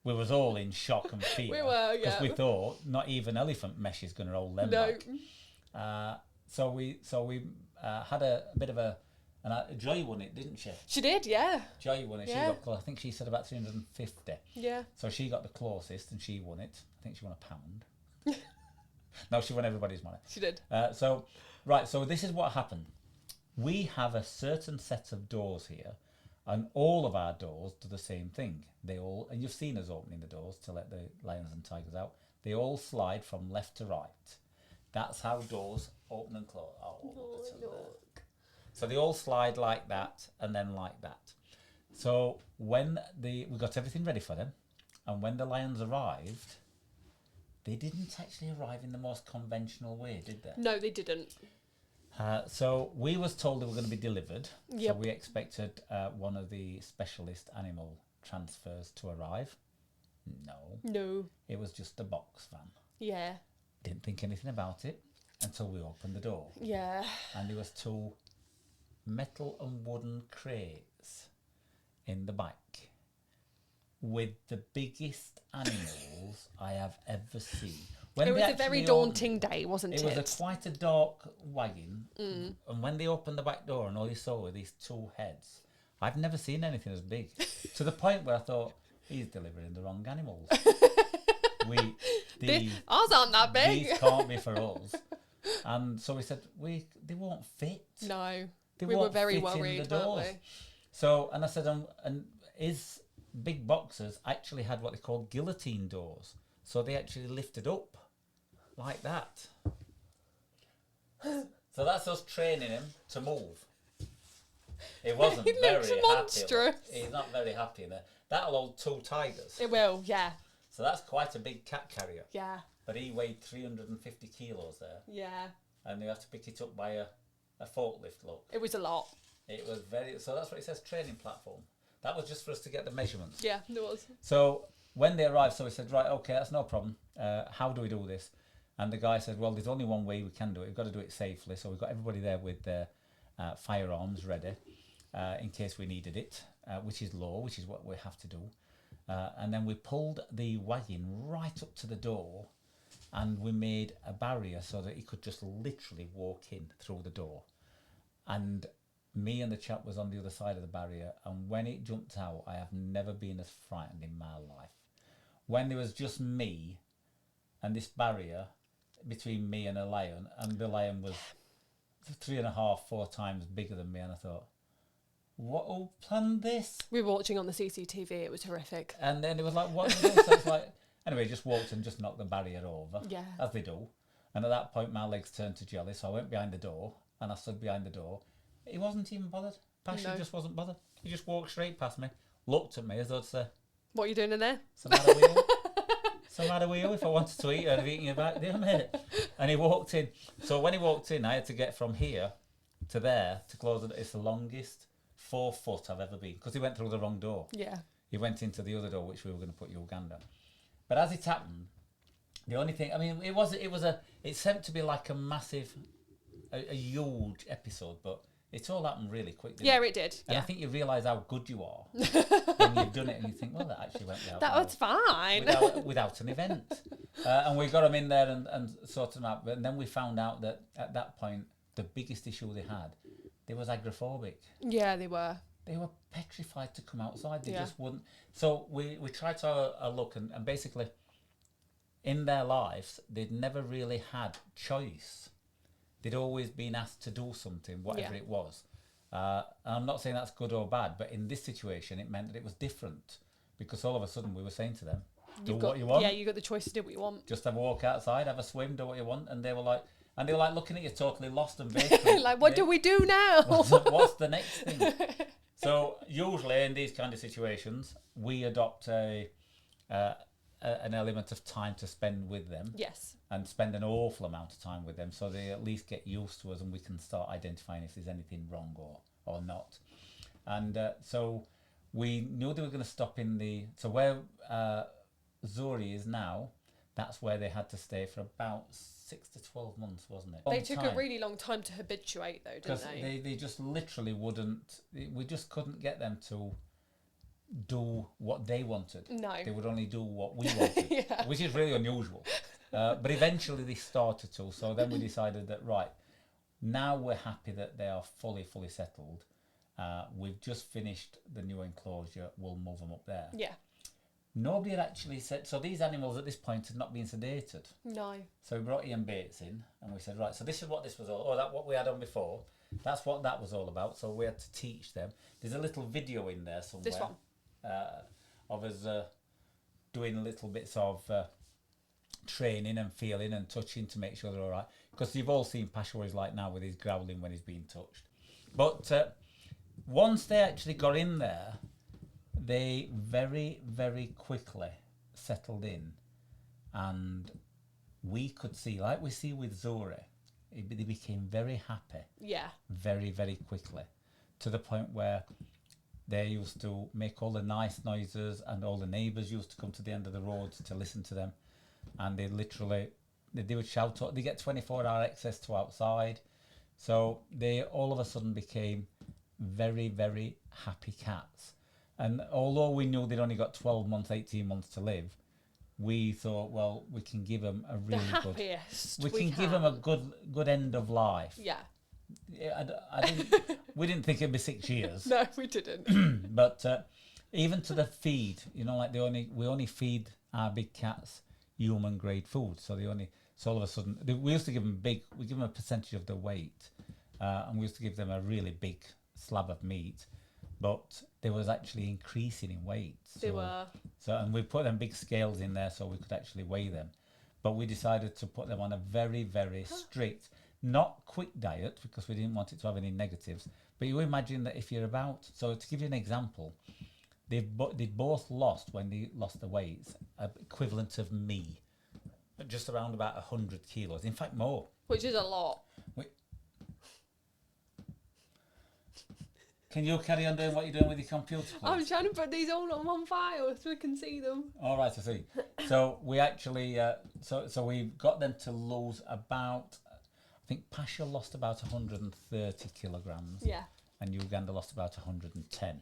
We was all in shock and fear. We were, yeah. Because we thought not even elephant mesh is going to hold them back. So we had a bit of a... And Joy won it, didn't she? She did, yeah. Joy won it. Yeah. She got close. I think she said about 350. Yeah. So she got the closest and she won it. I think she won £1. No, she won everybody's money. She did. So this is what happened. We have a certain set of doors here, and all of our doors do the same thing. And you've seen us opening the doors to let the lions and tigers out. They all slide from left to right. That's how doors open and close. Look. So they all slide like that and then like that. So when we got everything ready for them, and when the lions arrived, they didn't actually arrive in the most conventional way, did they? No, they didn't. So we was told they were going to be delivered. Yep. So we expected one of the specialist animal transfers to arrive. No. It was just a box van. Yeah. Didn't think anything about it until we opened the door. Yeah. And there was 2 metal and wooden crates in the back with the biggest animals I have ever seen. It was a very daunting day, wasn't it? It was quite a dark wagon. And when they opened the back door and all you saw were these 2 heads, I've never seen anything as big. To the point where I thought, he's delivering the wrong animals. Ours aren't that big. These can't be for us. And so we said, they won't fit. No. They we won't were very fit worried, in the doors. weren't we? So, and I said, and his big boxes actually had what they call guillotine doors. So they actually lifted up like that. So that's us training him to move. He wasn't very happy. Monstrous. He's not very happy there. That'll hold 2 tigers. It will, yeah. So that's quite a big cat carrier. Yeah. But he weighed 350 kilos there. Yeah. and you have to pick it up by a forklift. Look, It was a lot. it was very. So that's what it says, training platform. That was just for us to get the measurements. Yeah, it was. So when they arrived, so we said, right, okay, that's no problem. How do we do this? And the guy said, well, there's only one way we can do it. We've got to do it safely. So we've got everybody there with their firearms ready in case we needed it, which is law, which is what we have to do. And then we pulled the wagon right up to the door, and we made a barrier so that he could just literally walk in through the door. And me and the chap was on the other side of the barrier, and when it jumped out, I have never been as frightened in my life. When there was just me and this barrier between me and a lion, and the lion was 3.5, 4 times bigger than me, and I thought, what who planned this? We were watching on the CCTV. It was horrific. And then it was like, what? So it's like, anyway, just walked and just knocked the barrier over, Yeah. as they do. And at that point, my legs turned to jelly, so I went behind the door, and I stood behind the door. He wasn't even bothered. Passion No. just wasn't bothered. He just walked straight past me, looked at me as though to say, What are you doing in there? "What's the matter with you? What's the matter with you? If I wanted to eat, I'd have eaten you back there, mate." And he walked in. So when he walked in, I had to get from here to there to close it. It's the longest 4 foot I've ever been, because he went through the wrong door. Yeah. He went into the other door, which we were going to put Uganda. But as it happened, the only thing, I mean, it seemed to be like a massive, a huge episode, but it all happened really quick. Yeah, it did. And Yeah. I think you realise how good you are when you've done it, and you think, well, that actually went without, That was fine. without an event. And we got them in there and sorted them out. But then we found out that at that point, the biggest issue they had, they was agoraphobic. Yeah, they were. They were petrified to come outside. They Yeah. just wouldn't. So we tried to have a look, and basically, in their lives, they'd never really had choice. They'd always been asked to do something, whatever Yeah. it was. And I'm not saying that's good or bad, but in this situation, it meant that it was different, because all of a sudden we were saying to them, do what you want. Yeah, you got the choice to do what you want. Just have a walk outside, have a swim, do what you want. And they were like looking at you totally lost and vacant. Like, what do we do now? What's the next thing? So usually in these kind of situations, we adopt an element of time to spend with them, Yes. and spend an awful amount of time with them, so they at least get used to us, and we can start identifying if there's anything wrong or not. And so we knew they were going to stop in so where Zuri is now, that's where they had to stay for about 6 to 12 months, wasn't it? They took a really long time to habituate, though, didn't because they? they just literally wouldn't. We just couldn't get them to do what they wanted. No. They would only do what we wanted, Yeah. which is really unusual. But eventually they started to. So then we decided that, right, now we're happy that they are fully settled. We've just finished the new enclosure. We'll move them up there. Yeah. Nobody had actually said. So these animals at this point had not been sedated. No. So we brought Ian Bates in, and we said, right, so this is what this was all, or that what we had on before. That's what that was all about. So we had to teach them. There's a little video in there somewhere. This one. Of us doing little bits of training and feeling and touching to make sure they're all right. Because you've all seen Pasha what he's like now with his growling when he's being touched. But once they actually got in there, they very, very quickly settled in, and we could see, like we see with Zuri, they became very happy Yeah. very, very quickly, to the point where they used to make all the nice noises, and all the neighbours used to come to the end of the road to listen to them, and they would shout. They get 24-hour access to outside, so they all of a sudden became very, very happy cats. And although we knew they'd only got 12 months, 18 months to live, we thought, well, we can give them a really The good. happiest. We can give them a good end of life. Yeah. Yeah, we didn't think it'd be 6 years. No, we didn't. But even to the feed, like we only feed our big cats human grade food. So all of a sudden we used to give them we give them a percentage of their weight, and we used to give them a really big slab of meat, but they was actually increasing in weight. They were. So, and we put them big scales in there so we could actually weigh them, but we decided to put them on a very, very strict, not quick diet, because we didn't want it to have any negatives. But you imagine that if you're so to give you an example, they both lost, when they lost the weights, equivalent of me, just around about 100 kilos. In fact, more. Which is a lot. Can you carry on doing what you're doing with your computer, please? I'm trying to put these all on one file so we can see them. All right, I see. So we actually, so we got them to lose about, I think Pasha lost about 130 kilograms. Yeah. And Uganda lost about 110.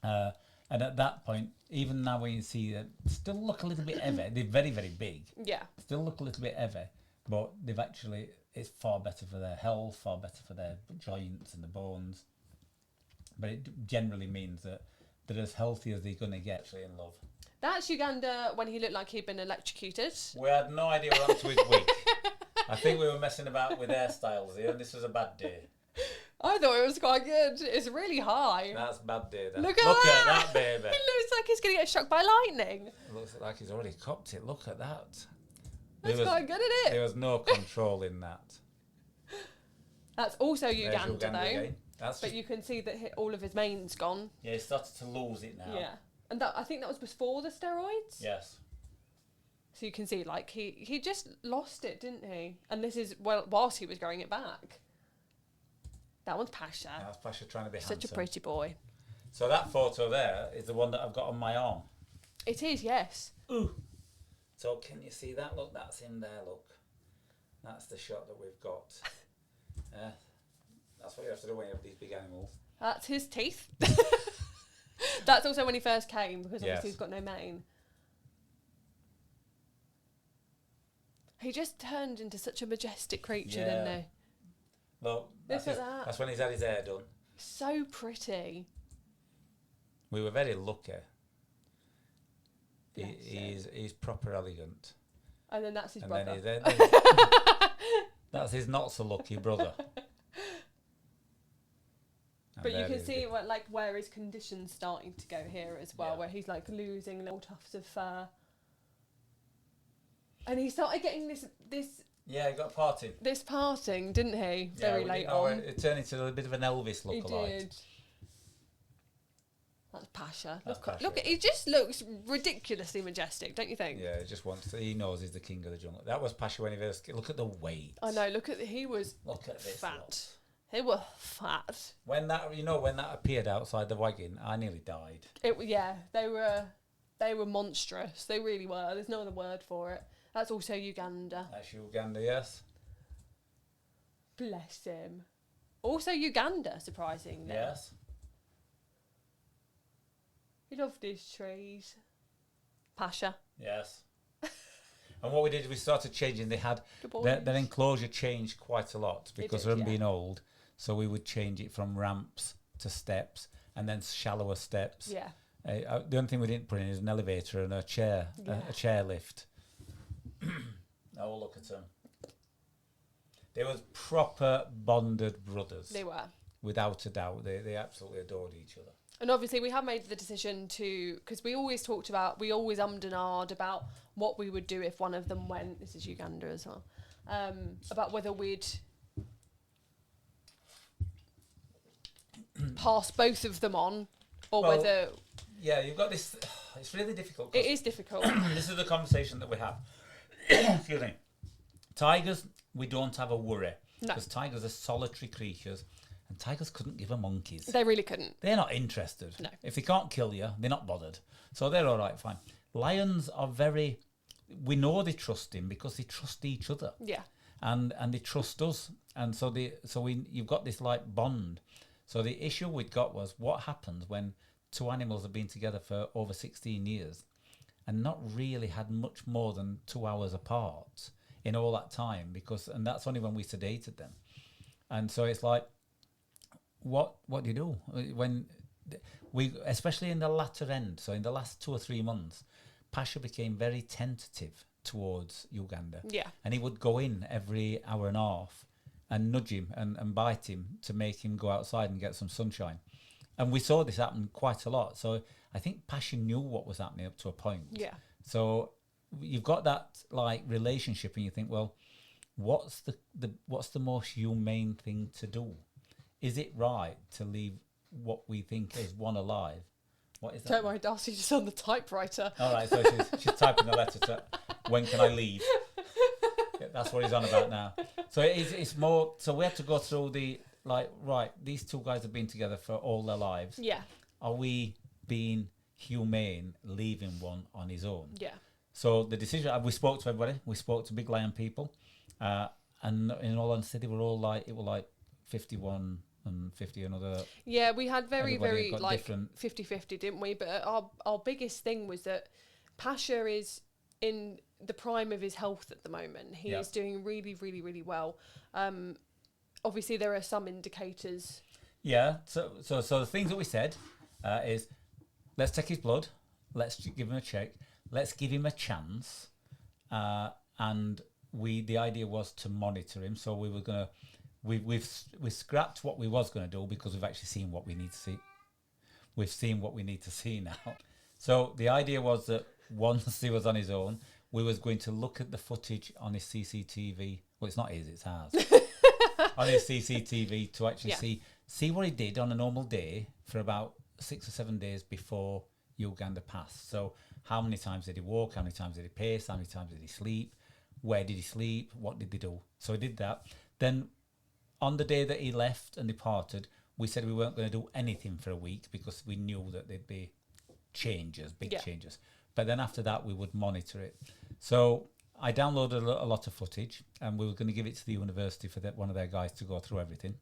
And at that point, even now when you see them, still look a little bit heavy. They're very, very big. Yeah. Still look a little bit heavy, but they've actually, it's far better for their health, far better for their joints and the bones. But it generally means that they're as healthy as they're going to get in love. That's Uganda when he looked like he'd been electrocuted. We had no idea what happened to his wig. I think we were messing about with hairstyles here, and this was a bad day. I thought it was quite good. It's really high. That's a bad day. Look at that, baby. It looks like he's going to get struck by lightning. It looks like he's already copped it. Look at that. That's quite good, isn't it? There was no control in that. That's also Uganda, though. Again. But you can see that all of his mane's gone. Yeah, he started to lose it now. Yeah. And I think that was before the steroids. Yes. So you can see, like, he just lost it, didn't he? And this is, whilst he was growing it back. That one's Pasha. That's Pasha trying to be handsome. Such a pretty boy. So that photo there is the one that I've got on my arm. It is, yes. Ooh. So can you see that? Look, that's him there, look. That's the shot that we've got. That's what you have to do when you have these big animals. That's his teeth. That's also when he first came, because Yes. obviously he's got no mane. He just turned into such a majestic creature, didn't he? Look, Look at that. That's when he's had his hair done. So pretty. We were very lucky. Bless him. He's proper elegant. And then that's his And brother. then that's his not so lucky brother. But you can see where his condition's starting to go here as well, where he's like losing little tufts of fur. And he started getting this Yeah, he got parting. this parting, didn't he? Very late know on. It turned into a bit of an Elvis He lookalike. did. That's Pasha. That's Pasha. Look, he just looks ridiculously majestic, don't you think? Yeah, he just wants to, he knows he's the king of the jungle. That was Pasha when he first, look at the weight. I know, he was Look at this. fat. Lot. They were fat. When that appeared outside the wagon, I nearly died. They were monstrous. They really were. There's no other word for it. That's also Uganda. That's Uganda, yes. Bless him. Also Uganda, surprisingly. Yes. He loved his trees. Pasha. Yes. And what we did, we started changing. They had The their enclosure changed quite a lot because of them being old. So we would change it from ramps to steps and then shallower steps. Yeah. The only thing we didn't put in is an elevator and a chair, a chair lift. Oh, look at them. They were proper bonded brothers. They were. Without a doubt. They absolutely adored each other. And obviously we have made the decision because we always ummed and ahed about what we would do if one of them went, this is Uganda as well, about whether we'd pass both of them on or whether... Yeah, you've got this, it's really difficult. It is difficult. This is the conversation that we have. Excuse me. Tigers, we don't have a worry. No. Because tigers are solitary creatures. And tigers couldn't give a monkeys. They really couldn't. They're not interested. No. If they can't kill you, they're not bothered. So they're all right, fine. Lions are we know they trust him because they trust each other. Yeah. And they trust us. And you've got this like bond. So the issue we'd got was what happens when two animals have been together for over 16 years and not really had much more than 2 hours apart in all that time and that's only when we sedated them. And so it's like, what do you do when especially in the latter end? So in the last 2 or 3 months, Pasha became very tentative towards Uganda. Yeah. And he would go in every hour and a half and nudge him and bite him to make him go outside and get some sunshine. And we saw this happen quite a lot. So I think Pasha knew what was happening up to a point. Yeah. So you've got that like relationship and you think, well, what's the most humane thing to do? Is it right to leave what we think is one alive? What is that? Don't worry, Darcy's just on the typewriter. All right, so she's typing a letter to when can I leave? it. That's what he's on about now. So it's more. So we have to go through the right. These two guys have been together for all their lives. Yeah. Are we being humane, leaving one on his own? Yeah. So the decision. We spoke to everybody. We spoke to Big Lion people, and in all honesty, they were all like, it were like 51 and 50 another. Yeah, we had very like different 50-50, didn't we? But our biggest thing was that Pasha is in the prime of his health at the moment. He is doing really, really, really well. Obviously, there are some indicators. Yeah. So the things that we said is, let's take his blood, let's give him a check, let's give him a chance, and the idea was to monitor him. So we were gonna. We've scrapped what we was going to do because we've actually seen what we need to see. We've seen what we need to see now. So the idea was that once he was on his own, we was going to look at the footage on his CCTV. Well, it's not his, it's ours. On his CCTV to actually see what he did on a normal day for about 6 or 7 days before Uganda passed. So how many times did he walk? How many times did he pace? How many times did he sleep? Where did he sleep? What did they do? So he did that. Then on the day that he left and departed, we said we weren't going to do anything for a week because we knew that there'd be changes, big changes. But then after that, we would monitor it. So I downloaded a lot of footage, and we were going to give it to the university for one of their guys to go through everything.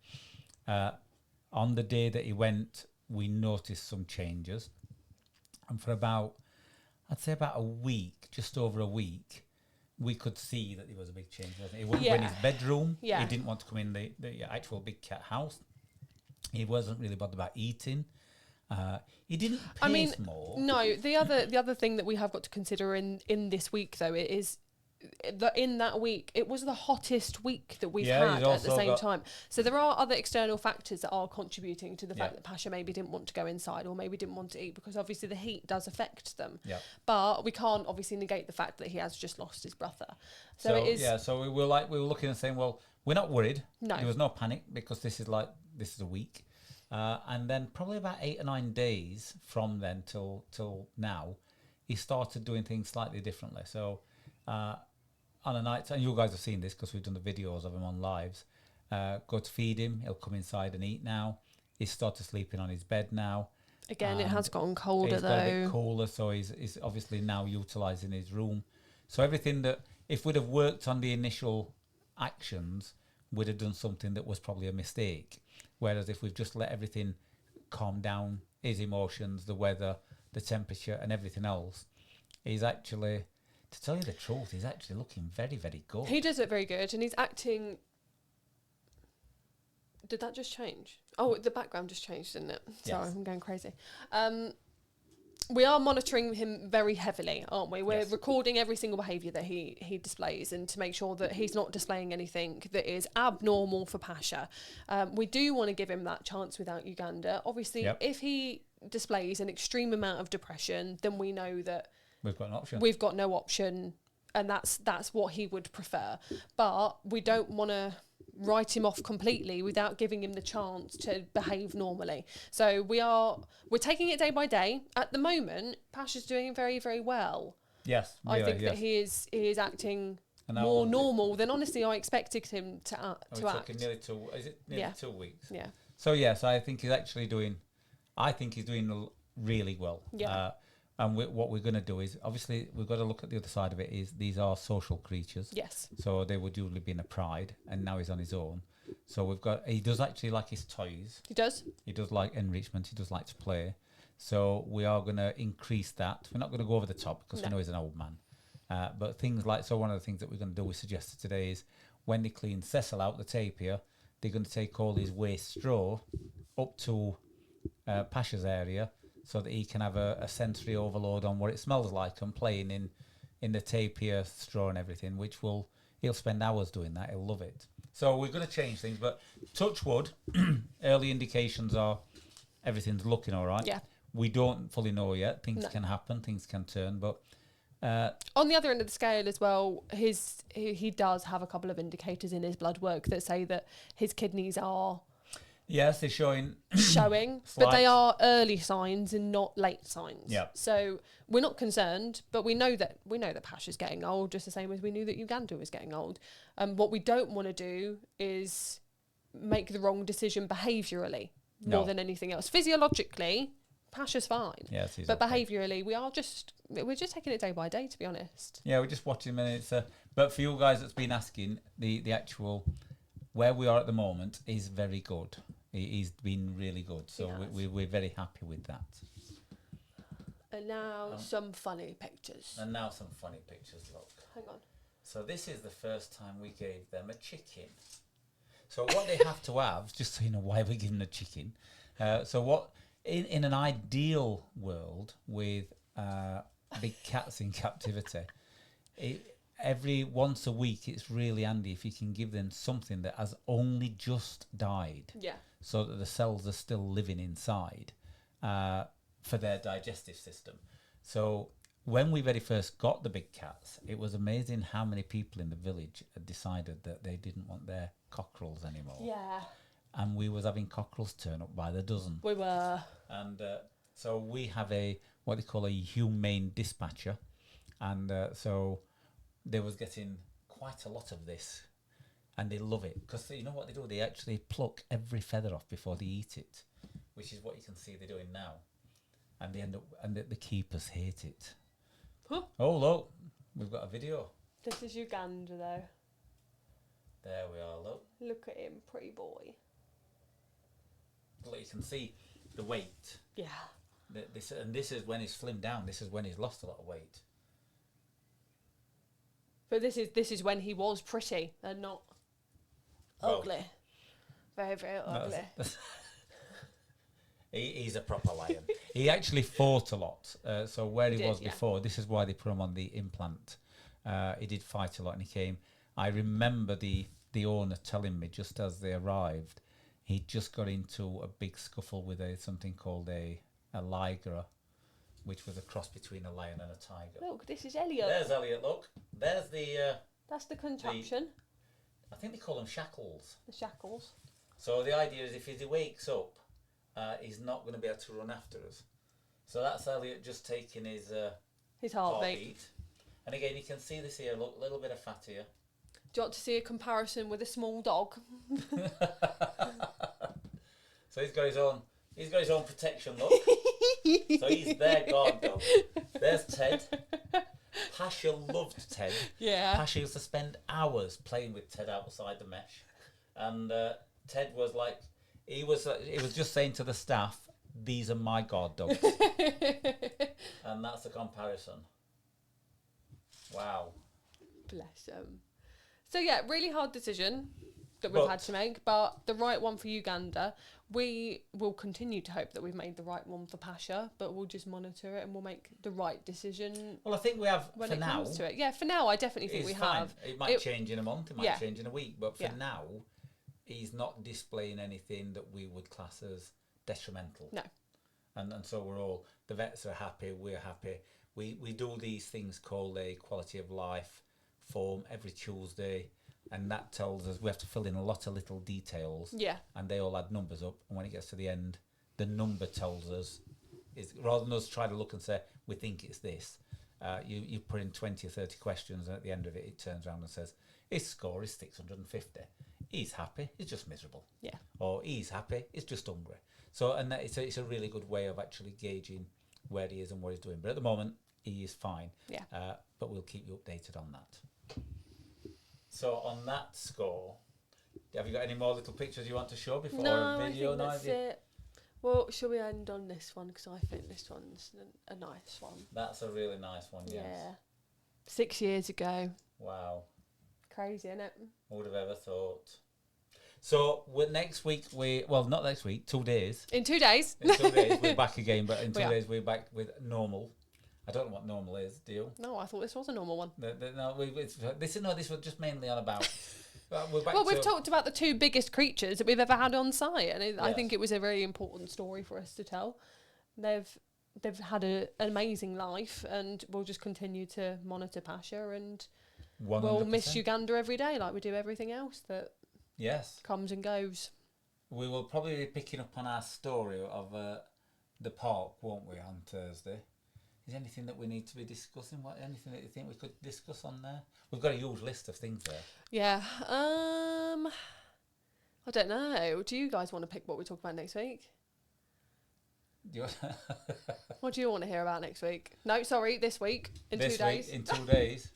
On the day that he went, we noticed some changes. And for I'd say about a week, just over a week, we could see that there was a big change, wasn't it? He wouldn't go in his bedroom. He didn't want to come in the actual big cat house. He wasn't really bothered about eating. He didn't pace more. No, the other thing that we have got to consider in this week, though, it is that in that week, it was the hottest week that we've had at the same time. So there are other external factors that are contributing to the fact that Pasha maybe didn't want to go inside or maybe didn't want to eat, because obviously the heat does affect them. Yeah. But we can't obviously negate the fact that he has just lost his brother. So it is. Yeah. So we were looking and saying, well, we're not worried. No. There was no panic because this is a week. And then probably about 8 or 9 days from then till now, he started doing things slightly differently. So on a night, and you guys have seen this because we've done the videos of him on lives, go to feed him, he'll come inside and eat now. He's started sleeping on his bed now. Again, it has gotten colder it's though. Got a bit cooler, so he's obviously now utilising his room. So everything that, if we'd have worked on the initial actions, we'd have done something that was probably a mistake. Whereas if we've just let everything calm down, his emotions, the weather, the temperature and everything else, he's actually, to tell you the truth, he's actually looking very, very good. He does look very good, and he's acting... Did that just change? Oh, the background just changed, didn't it? Sorry, I'm going crazy. We are monitoring him very heavily, aren't we? We're recording every single behaviour that he displays, and to make sure that he's not displaying anything that is abnormal for Pasha. We do want to give him that chance without Uganda. Obviously, if he displays an extreme amount of depression, then we know that we've got an option. We've got no option, and that's what he would prefer. But we don't want to write him off completely without giving him the chance to behave normally. So we're taking it day by day. At the moment, Pasha's doing very, very well. Yes, I think that he is acting more normal than honestly I expected him to act. Nearly 2 weeks? Yeah. So yes, I think he's actually doing. I think he's doing really well. Yeah. And what we're going to do is, obviously, we've got to look at the other side of it, is these are social creatures. Yes. So they would usually be in a pride, and now he's on his own. So he does actually like his toys. He does. He does like enrichment. He does like to play. So we are going to increase that. We're not going to go over the top because we know he's an old man. But things like, so one of the things that we're going to do, we suggested today, is when they clean Cecil out, the tapir, they're going to take all his waste straw up to Pasha's area, so that he can have a sensory overload on what it smells like and playing in the tapir straw and everything, which he'll spend hours doing that. He'll love it. So we're going to change things, but touch wood, early indications are everything's looking all right. Yeah. We don't fully know yet. Things can happen, things can turn, but... on the other end of the scale as well, he does have a couple of indicators in his blood work that say that his kidneys are... Yes, they're showing. Showing, but they are early signs and not late signs. Yeah. So we're not concerned, but we know that Pasha's getting old, just the same as we knew that Uganda was getting old. What we don't want to do is make the wrong decision behaviourally more than anything else. Physiologically, Pasha's fine. Yes, but behaviourally, we're just taking it day by day, to be honest. Yeah, we're just watching them, and it's but for you guys that's been asking, the actual where we are at the moment is very good. He's been really good, so we're very happy with that. And now some funny pictures. Look. Hang on. So this is the first time we gave them a chicken. So what they have to have, just so you know why we're giving a chicken. So what in an ideal world with big cats in captivity, every once a week it's really handy if you can give them something that has only just died. Yeah. So that the cells are still living inside for their digestive system. So when we very first got the big cats, it was amazing how many people in the village had decided that they didn't want their cockerels anymore. Yeah. And we was having cockerels turn up by the dozen. We were. And so we have what they call a humane dispatcher. And so they was getting quite a lot of this. And they love it. Because you know what they do? They actually pluck every feather off before they eat it. Which is what you can see they're doing now. And they end up, and the keepers hate it. Huh? Oh, look. We've got a video. This is Uganda, though. There we are, look. Look at him, pretty boy. Look, you can see the weight. Yeah. This is when he's slimmed down. This is when he's lost a lot of weight. But this is when he was pretty and not ugly. Very, very ugly. He's a proper lion. He actually fought a lot. So where he was before, this is why they put him on the implant. He did fight a lot, and he came. I remember the owner telling me just as they arrived, he just got into a big scuffle with something called a liger, which was a cross between a lion and a tiger. Look, this is Elliot. There's Elliot, look. There's the... That's the contraption. I think they call them shackles. The shackles. So the idea is if he wakes up, he's not going to be able to run after us. So that's Elliot just taking his heartbeat. And again, you can see this here, look, a little bit of fat here. Do you want to see a comparison with a small dog? So he's got his own protection, look. So he's their guard dog. There's Ted. Pasha loved Ted. Yeah. Pasha used to spend hours playing with Ted outside the mesh. And Ted was like, he was just saying to the staff, these are my guard dogs. And that's the comparison. Wow. Bless him. So yeah, really hard decision that we've had to make, but the right one for Uganda. We will continue to hope that we've made the right one for Pasha, but we'll just monitor it and we'll make the right decision. Well, I think we have when for it now. Comes to it. Yeah, for now, I definitely think we fine. have. It might change in a month. It might change in a week, but for Yeah. now, he's not displaying anything that we would class as detrimental. No. And so we're all, the vets are happy, we're happy. We do these things called a quality of life form every Tuesday, and that tells us we have to fill in a lot of little details. Yeah. And they all add numbers up, and when it gets to the end, the number tells us, is rather than us try to look and say, we think it's this, you put in 20 or 30 questions, and at the end of it, it turns around and says, his score is 650. He's happy, he's just miserable. Yeah. Or he's happy, he's just hungry. So, and that it's a really good way of actually gauging where he is and what he's doing. But at the moment, he is fine. Yeah. But we'll keep you updated on that. So on that score, have you got any more little pictures you want to show before No, a video? I think that's it. Well, shall we end on this one? Because I think this one's a nice one. That's a really nice one, yes. Yeah. 6 years ago. Wow. Crazy, isn't it? Who would have ever thought? So next week, not next week, 2 days. In 2 days. In 2 days, we're back again, but in 2 days, we're back with normal. I don't know what normal is, do you? No, I thought this was a normal one. This was just mainly on about... we've talked about the two biggest creatures that we've ever had on site, and I think it was a very important story for us to tell. They've had an amazing life, and we'll just continue to monitor Pasha, and 100%. we'll miss Uganda every day like we do everything else that yes comes and goes. we will probably be picking up on our story of the park, won't we, on Thursday? Is there anything that we need to be discussing? Anything that you think we could discuss on there? We've got a huge list of things there. Yeah. I don't know. Do you guys want to pick what we talk about next week? What do you want to hear about next week? No, sorry, this week in 2 days. In 2 days.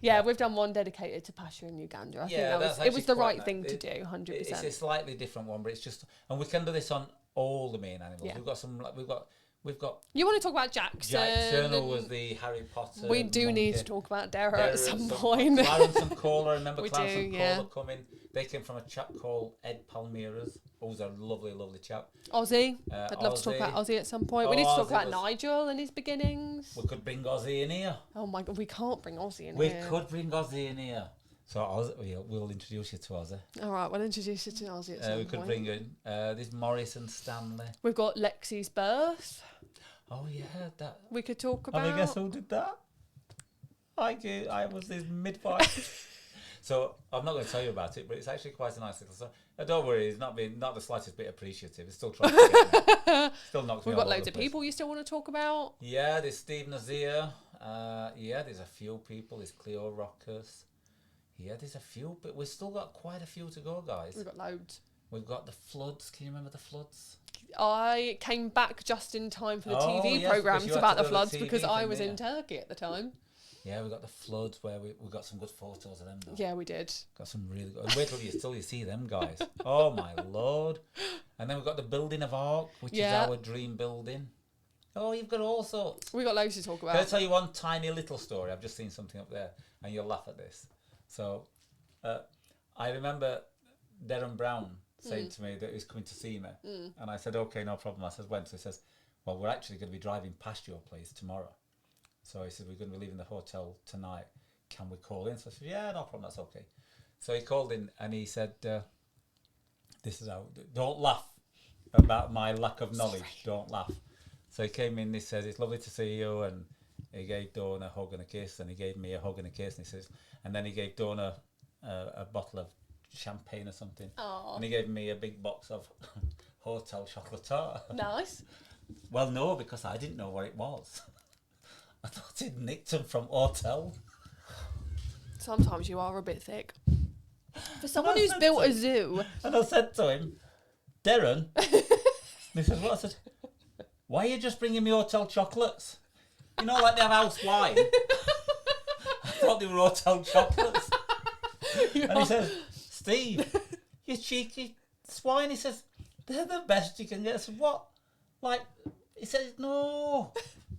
Yeah, we've done one dedicated to pasture in Uganda. I think it was the right thing to do, 100%. It's a slightly different one, but it's just, and we can do this on all the main animals. Yeah. We've got. You want to talk about Jackson? Jackson, who was the Harry Potter. We do monkey. Need to talk about Dara at some point. Clarence and Cola, remember We Clarence do, and yeah. Cola coming? They came from a chap called Ed Palmeiras, who's a lovely, lovely chap. Ozzy. I'd love to talk about Ozzy at some point. We need to talk about Nigel and his beginnings. We could bring Ozzy in here. Oh my God, we can't bring Ozzy in We here. could bring Ozzy in here. So we'll introduce you to Ozzy. All right, we'll introduce you to Ozzy at some point. We could bring in this Morris and Stanley. We've got Lexi's birth. Oh yeah, that. We could talk about. And I guess who did that? I was his midwife. So I'm not going to tell you about it, but it's actually quite a nice little story. Don't worry, he's not the slightest bit appreciative. He's still trying to get me. Still knocks me We've all got over loads the of place. people you still want to talk about. Yeah, there's Steve Nazir. Yeah, there's a few people. There's Cleo Rockers. Yeah, there's a few, but we've still got quite a few to go, guys. We've got loads. We've got the floods. Can you remember the floods? I came back just in time for the Oh, TV yes, programmes because you had about to the go to floods the TV because I thing, was in yeah. Turkey at the time. Yeah, we got the floods where we got some good photos of them. Though. Yeah, we did. Got some really good. Wait till you see them guys. Oh my lord! And then we've got the building of Ark, which is our dream building. Oh, you've got all sorts. We got loads to talk about. Can I tell you one tiny little story? I've just seen something up there, and you'll laugh at this. So, I remember Darren Brown saying to me that he's coming to see me, and I said, "Okay, no problem." I said, "When?" So he says, "Well, we're actually going to be driving past your place tomorrow." So he said, "We're going to be leaving the hotel tonight. Can we call in?" So I said, "Yeah, no problem. That's okay." So he called in and he said, "This is how. Don't laugh about my lack of knowledge. Don't laugh." So he came in. He said, "It's lovely to see you," and he gave Dawn a hug and a kiss, and he gave me a hug and a kiss, and he says, and then he gave Dawn a bottle of champagne or something, and he gave me a big box of hotel chocolate. Nice. Well, no, because I didn't know what it was. I thought he'd nicked them from hotel. Sometimes you are a bit thick. For someone who's built a zoo. And I said to him, "Darren," and he said, "What?" I said, "Why are you just bringing me hotel chocolates? You know, like they have house wine." I thought they were hotel chocolates. And he says, "Steve, you cheeky swine." He says, "They're the best you can get." I said, "What? Like," he says, "No,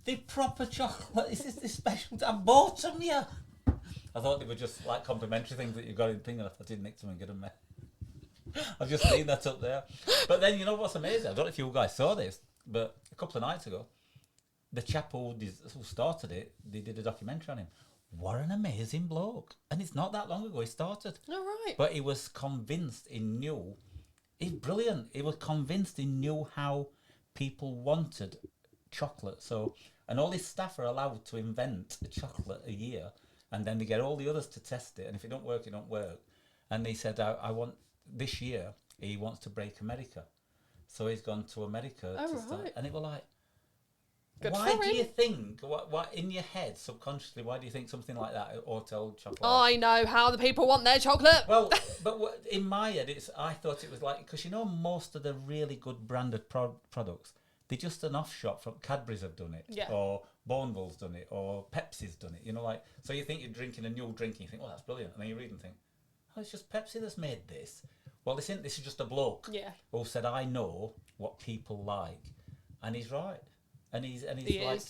they're proper chocolate. This is the special. I bought them here." I thought they were just like complimentary things that you got in thing, and I didn't nick them and get them there. I've just seen that up there. But then, you know what's amazing? I don't know if you guys saw this, but a couple of nights ago, the chap who started it, they did a documentary on him. What an amazing bloke. And it's not that long ago he started. All right. But he was convinced he knew. He's brilliant. He was convinced he knew how people wanted chocolate. So, and all his staff are allowed to invent a chocolate a year, and then they get all the others to test it. And if it don't work, it don't work. And he said, I want, this year, he wants to break America. So he's gone to America to start. And it was like, good why for do him. you think, what in your head, subconsciously, why do you think something like that, hotel chocolate? I know how the people want their chocolate. Well, but in my head, I thought it was like, because you know most of the really good branded products, they're just an offshot from Cadbury's have done it, or Bourneville's done it, or Pepsi's done it. You know, like, so you think you're drinking a new drink, and you think, oh, that's brilliant, and then you read and think, oh, it's just Pepsi that's made this. Well, this is just a bloke who said, I know what people like, and he's right, and he's like,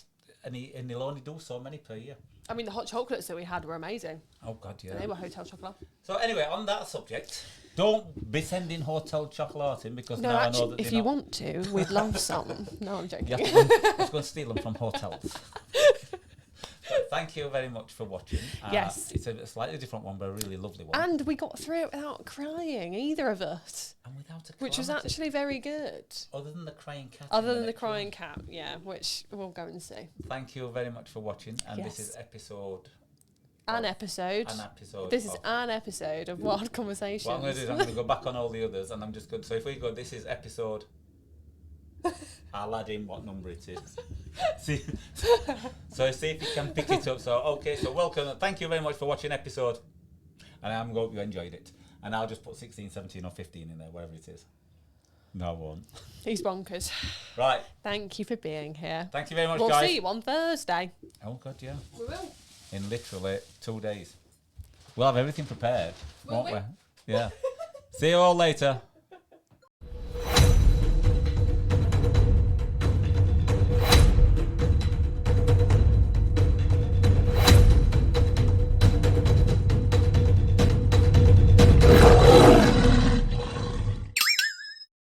and he'll only do so many per year. I mean, the hot chocolates that we had were amazing. Oh God, yeah. And they were hotel chocolate. So anyway, on that subject, don't be sending hotel chocolate in, because now I know that if you want to, we'd love some. No, I'm joking. You have to go and steal them from hotels. But thank you very much for watching. Yes. It's a slightly different one, but a really lovely one. And we got through it without crying, either of us. And without a which was calamity. actually very good. Other than the crying cat. Other than the crying cat, yeah, which we'll go and see. Thank you very much for watching. And this Yes. is episode An episode. An episode. This is an episode of Wild Conversations. What I'm going to do is I'm going to go back on all the others, and I'm just going to... So if we go, this is episode... I'll add in what number it is. See, so see if you can pick it up. So, okay, so welcome. Thank you very much for watching episode. And I hope you enjoyed it. And I'll just put 16, 17 or 15 in there, wherever it is. No, I won't. He's bonkers. Right. Thank you for being here. Thank you very much, we'll guys. see you on Thursday. Oh, God, yeah. We will. In literally 2 days. We'll have everything prepared, won't we? Yeah. See you all later.